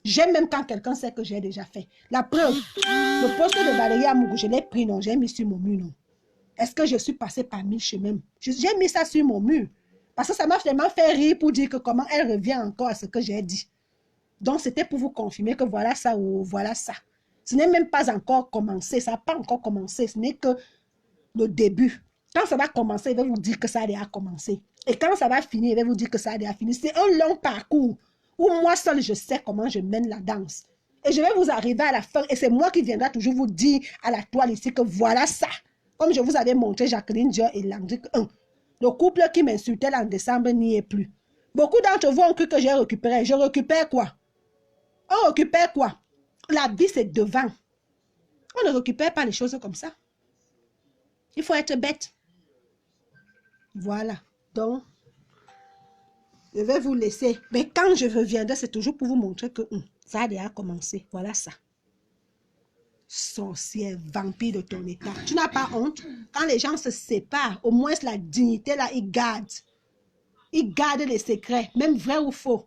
J'aime même quand quelqu'un sait que j'ai déjà fait. La preuve, le poste de Valérie Amougou, je l'ai pris, non, j'ai mis sur mon mur, non. Est-ce que je suis passée par 1000 chemins? J'ai mis ça sur mon mur. Parce que ça m'a vraiment fait rire pour dire que comment elle revient encore à ce que j'ai dit. Donc, c'était pour vous confirmer que voilà ça ou voilà ça. Ce n'est même pas encore commencé. Ça n'a pas encore commencé. Ce n'est que le début. Quand ça va commencer, il va vous dire que ça a déjà commencé. Et quand ça va finir, il va vous dire que ça a déjà fini. C'est un long parcours où moi seul, je sais comment je mène la danse. Et je vais vous arriver à la fin. Et c'est moi qui viendrai toujours vous dire à la toile ici que voilà ça. Comme je vous avais montré Jacqueline Dior et Landry 1. Le couple qui m'insultait en décembre n'y est plus. Beaucoup d'entre vous ont cru que j'ai récupéré. Je récupère quoi? On récupère quoi? La vie, c'est devant. On ne récupère pas les choses comme ça. Il faut être bête. Voilà. Donc, je vais vous laisser. Mais quand je reviendrai, c'est toujours pour vous montrer que ça a déjà commencé. Voilà ça. Sorcière, vampire de ton état. Tu n'as pas honte? Quand les gens se séparent, au moins la dignité là, ils gardent. Ils gardent les secrets, même vrai ou faux.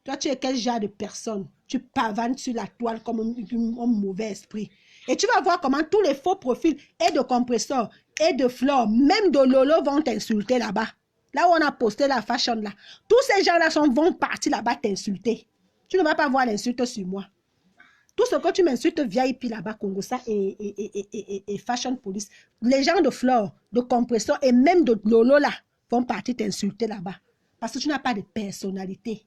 Toi, tu es quel genre de personne? Tu pavanes sur la toile comme un mauvais esprit. Et tu vas voir comment tous les faux profils, et de compresseurs, et de fleurs, même de Lolo vont t'insulter là-bas. Là où on a posté la fashion là. Tous ces gens-là vont partir là-bas t'insulter. Tu ne vas pas voir l'insulte sur moi. Tout ce que tu m'insultes VIP là-bas, Congo, ça et Fashion Police, les gens de fleurs, de compresseurs et même de Lolo là vont partir t'insulter là-bas. Parce que tu n'as pas de personnalité.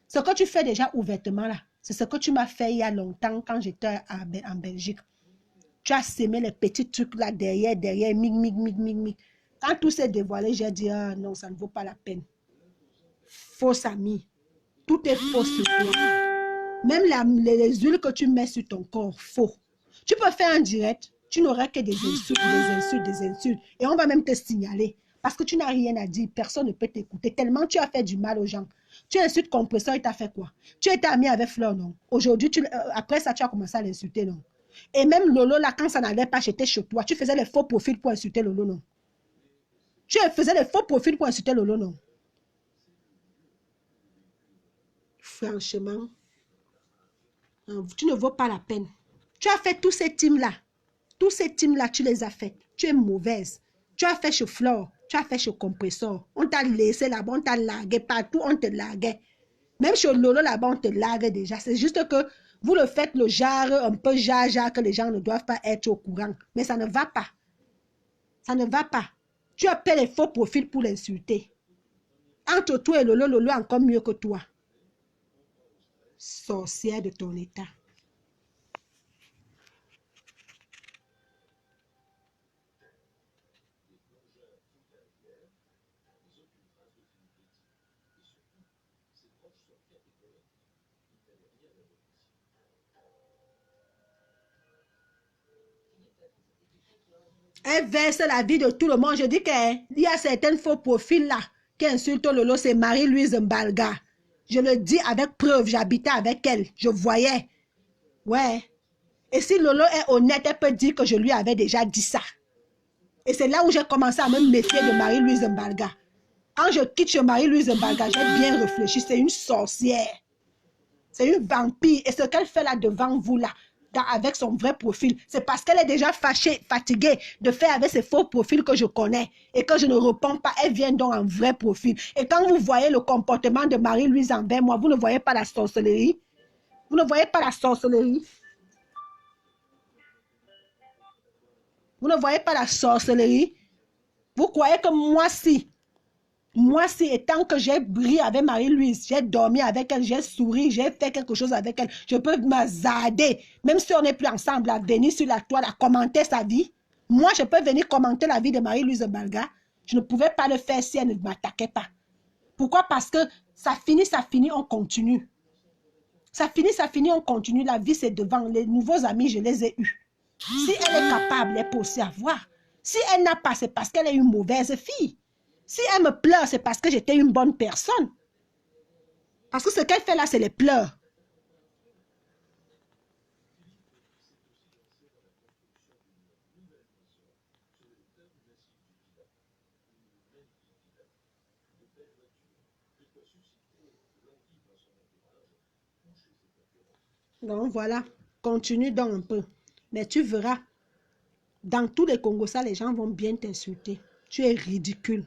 Ce que tu fais déjà ouvertement là, c'est ce que tu m'as fait il y a longtemps quand j'étais en Belgique. Tu as semé les petits trucs là derrière, mig. Quand tout s'est dévoilé, j'ai dit, ah non, ça ne vaut pas la peine. Fausse amie. Tout est faux sur toi. Même les huiles que tu mets sur ton corps, faux. Tu peux faire un direct, tu n'auras que des insultes. Et on va même te signaler. Parce que tu n'as rien à dire, personne ne peut t'écouter. Tellement tu as fait du mal aux gens. Tu insultes compresseur, il t'a fait quoi? Tu étais ami avec Fleur, non? Aujourd'hui, après ça, tu as commencé à l'insulter, non? Et même Lolo, là, quand ça n'allait pas, j'étais chez toi. Tu faisais les faux profils pour insulter Lolo, non? Tu faisais les faux profils pour insulter Lolo, non? Franchement, tu ne vaux pas la peine. Tu as fait tous ces teams-là. Tous ces teams-là, tu les as fait. Tu es mauvaise. Tu as fait chez Flore. Tu as fait chez Compressor. On t'a laissé là-bas, on t'a largué partout, on te larguait. Même chez Lolo là-bas, on te largue déjà. C'est juste que vous le faites le genre, un peu genre que les gens ne doivent pas être au courant. Mais ça ne va pas. Ça ne va pas. Tu appelles les faux profils pour l'insulter. Entre toi et Lolo, Lolo est encore mieux que toi. Sorcière de ton état. Elle verse la vie de tout le monde. Je dis qu'il y a certains faux profils là qui insultent Lolo. C'est Marie-Louise Mbalga. Je le dis avec preuve. J'habitais avec elle. Je voyais. Ouais. Et si Lolo est honnête, elle peut dire que je lui avais déjà dit ça. Et c'est là où j'ai commencé à me méfier de Marie-Louise Mbalga. Quand je quitte chez Marie-Louise Mbalga, j'ai bien réfléchi. C'est une sorcière. C'est une vampire. Et ce qu'elle fait là devant vous là, avec son vrai profil, c'est parce qu'elle est déjà fâchée, fatiguée de faire avec ces faux profils que je connais et que je ne réponds pas. Elle vient donc en vrai profil. Et quand vous voyez le comportement de Marie-Louise envers moi, vous ne voyez pas la sorcellerie. Vous ne voyez pas la sorcellerie. Vous ne voyez pas la sorcellerie. Vous croyez que moi, si, étant que j'ai brillé avec Marie-Louise, j'ai dormi avec elle, j'ai souri, j'ai fait quelque chose avec elle, je peux m'azarder, même si on n'est plus ensemble, à venir sur la toile, à commenter sa vie. Moi, je peux venir commenter la vie de Marie-Louise Mbalga. Je ne pouvais pas le faire si elle ne m'attaquait pas. Pourquoi? Parce que ça finit, on continue. Ça finit, on continue. La vie, c'est devant. Les nouveaux amis, je les ai eus. Si elle est capable, elle peut aussi avoir. Si elle n'a pas, c'est parce qu'elle est une mauvaise fille. Si elle me pleure, c'est parce que j'étais une bonne personne. Parce que ce qu'elle fait là, c'est les pleurs. Donc voilà, continue donc un peu. Mais tu verras, dans tous les Congos, ça, les gens vont bien t'insulter. Tu es ridicule.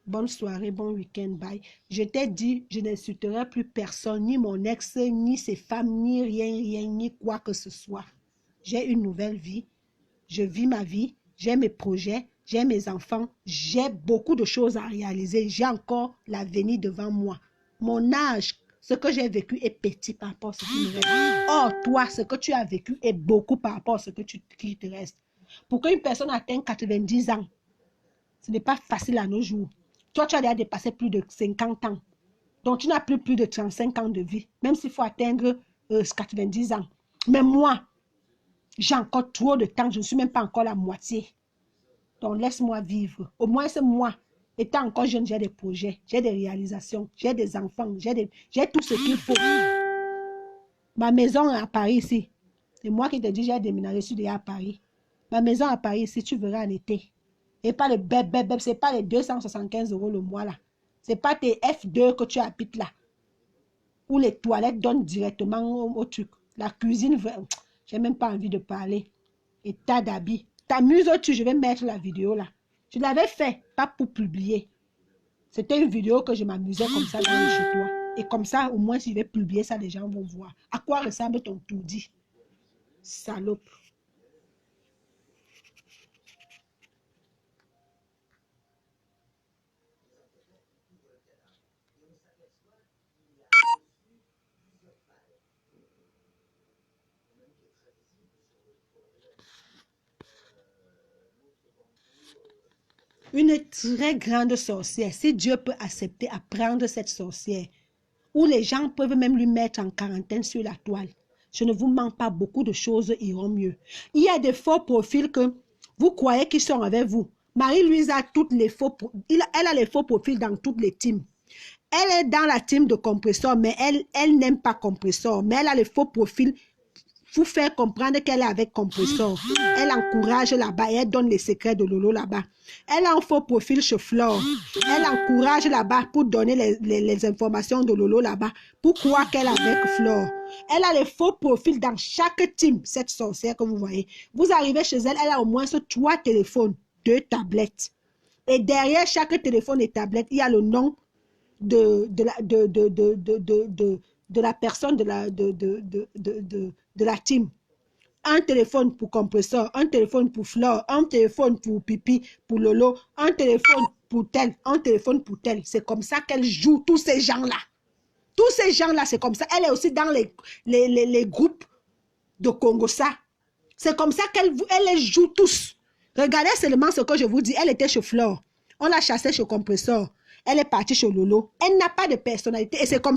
Bonne soirée, bon week-end, bye. Je t'ai dit, je n'insulterai plus personne, ni mon ex, ni ses femmes, ni rien, ni quoi que ce soit. J'ai une nouvelle vie. Je vis ma vie. J'ai mes projets. J'ai mes enfants. J'ai beaucoup de choses à réaliser. J'ai encore l'avenir devant moi. Mon âge, ce que j'ai vécu est petit par rapport à ce qui me reste. Or, toi, ce que tu as vécu est beaucoup par rapport à ce qui te reste. Pour qu'une personne atteigne 90 ans, ce n'est pas facile à nos jours. Toi, tu as déjà dépassé plus de 50 ans. Donc, tu n'as plus de 35 ans de vie, même s'il faut atteindre 90 ans. Mais moi, j'ai encore trop de temps. Je ne suis même pas encore la moitié. Donc, laisse-moi vivre. Au moins, c'est moi. Étant encore jeune, j'ai des projets, j'ai des réalisations, j'ai des enfants, j'ai tout ce qu'il faut. Ma maison est à Paris ici. C'est moi qui te dis, j'ai déménagé, je suis déjà à Paris. Ma maison à Paris ici, tu verras en été. Et pas le c'est pas les 275 € le mois là. C'est pas tes F2 que tu habites là. Où les toilettes donnent directement au truc. La cuisine, j'ai même pas envie de parler. Et tas d'habits. T'amuses-tu, je vais mettre la vidéo là. Je l'avais fait, pas pour publier. C'était une vidéo que je m'amusais comme ça dans le chez toi. Et comme ça, au moins, si je vais publier ça, les gens vont voir. À quoi ressemble ton tout-dit? Salope. Une très grande sorcière, si Dieu peut accepter à prendre cette sorcière, où les gens peuvent même lui mettre en quarantaine sur la toile, je ne vous mens pas, beaucoup de choses iront mieux. Il y a des faux profils que vous croyez qu'ils sont avec vous. Marie-Louise a toutes les elle a les faux profils dans toutes les teams. Elle est dans la team de Compressor, mais elle n'aime pas Compressor, mais elle a les faux profils. Vous faire comprendre qu'elle est avec Compressor. Elle encourage là-bas et elle donne les secrets de Lolo là-bas. Elle a un faux profil chez Flore. Elle encourage là-bas pour donner les informations de Lolo là-bas. Pourquoi qu'elle est avec Flore? Elle a les faux profils dans chaque team, cette sorcière que vous voyez. Vous arrivez chez elle, elle a au moins 3 téléphones, 2 tablettes. Et derrière chaque téléphone et tablette, il y a le nom de la personne de la team. Un téléphone pour compresseur, un téléphone pour Flore, un téléphone pour Pipi, pour Lolo, un téléphone pour tel, un téléphone pour tel. C'est comme ça qu'elle joue tous ces gens-là. Tous ces gens-là, c'est comme ça. Elle est aussi dans les groupes de Congossa. C'est comme ça qu'elle les joue tous. Regardez seulement ce que je vous dis. Elle était chez Flore. On l'a chassée chez Compresseur. Elle est partie chez Lolo. Elle n'a pas de personnalité. Et c'est comme ça.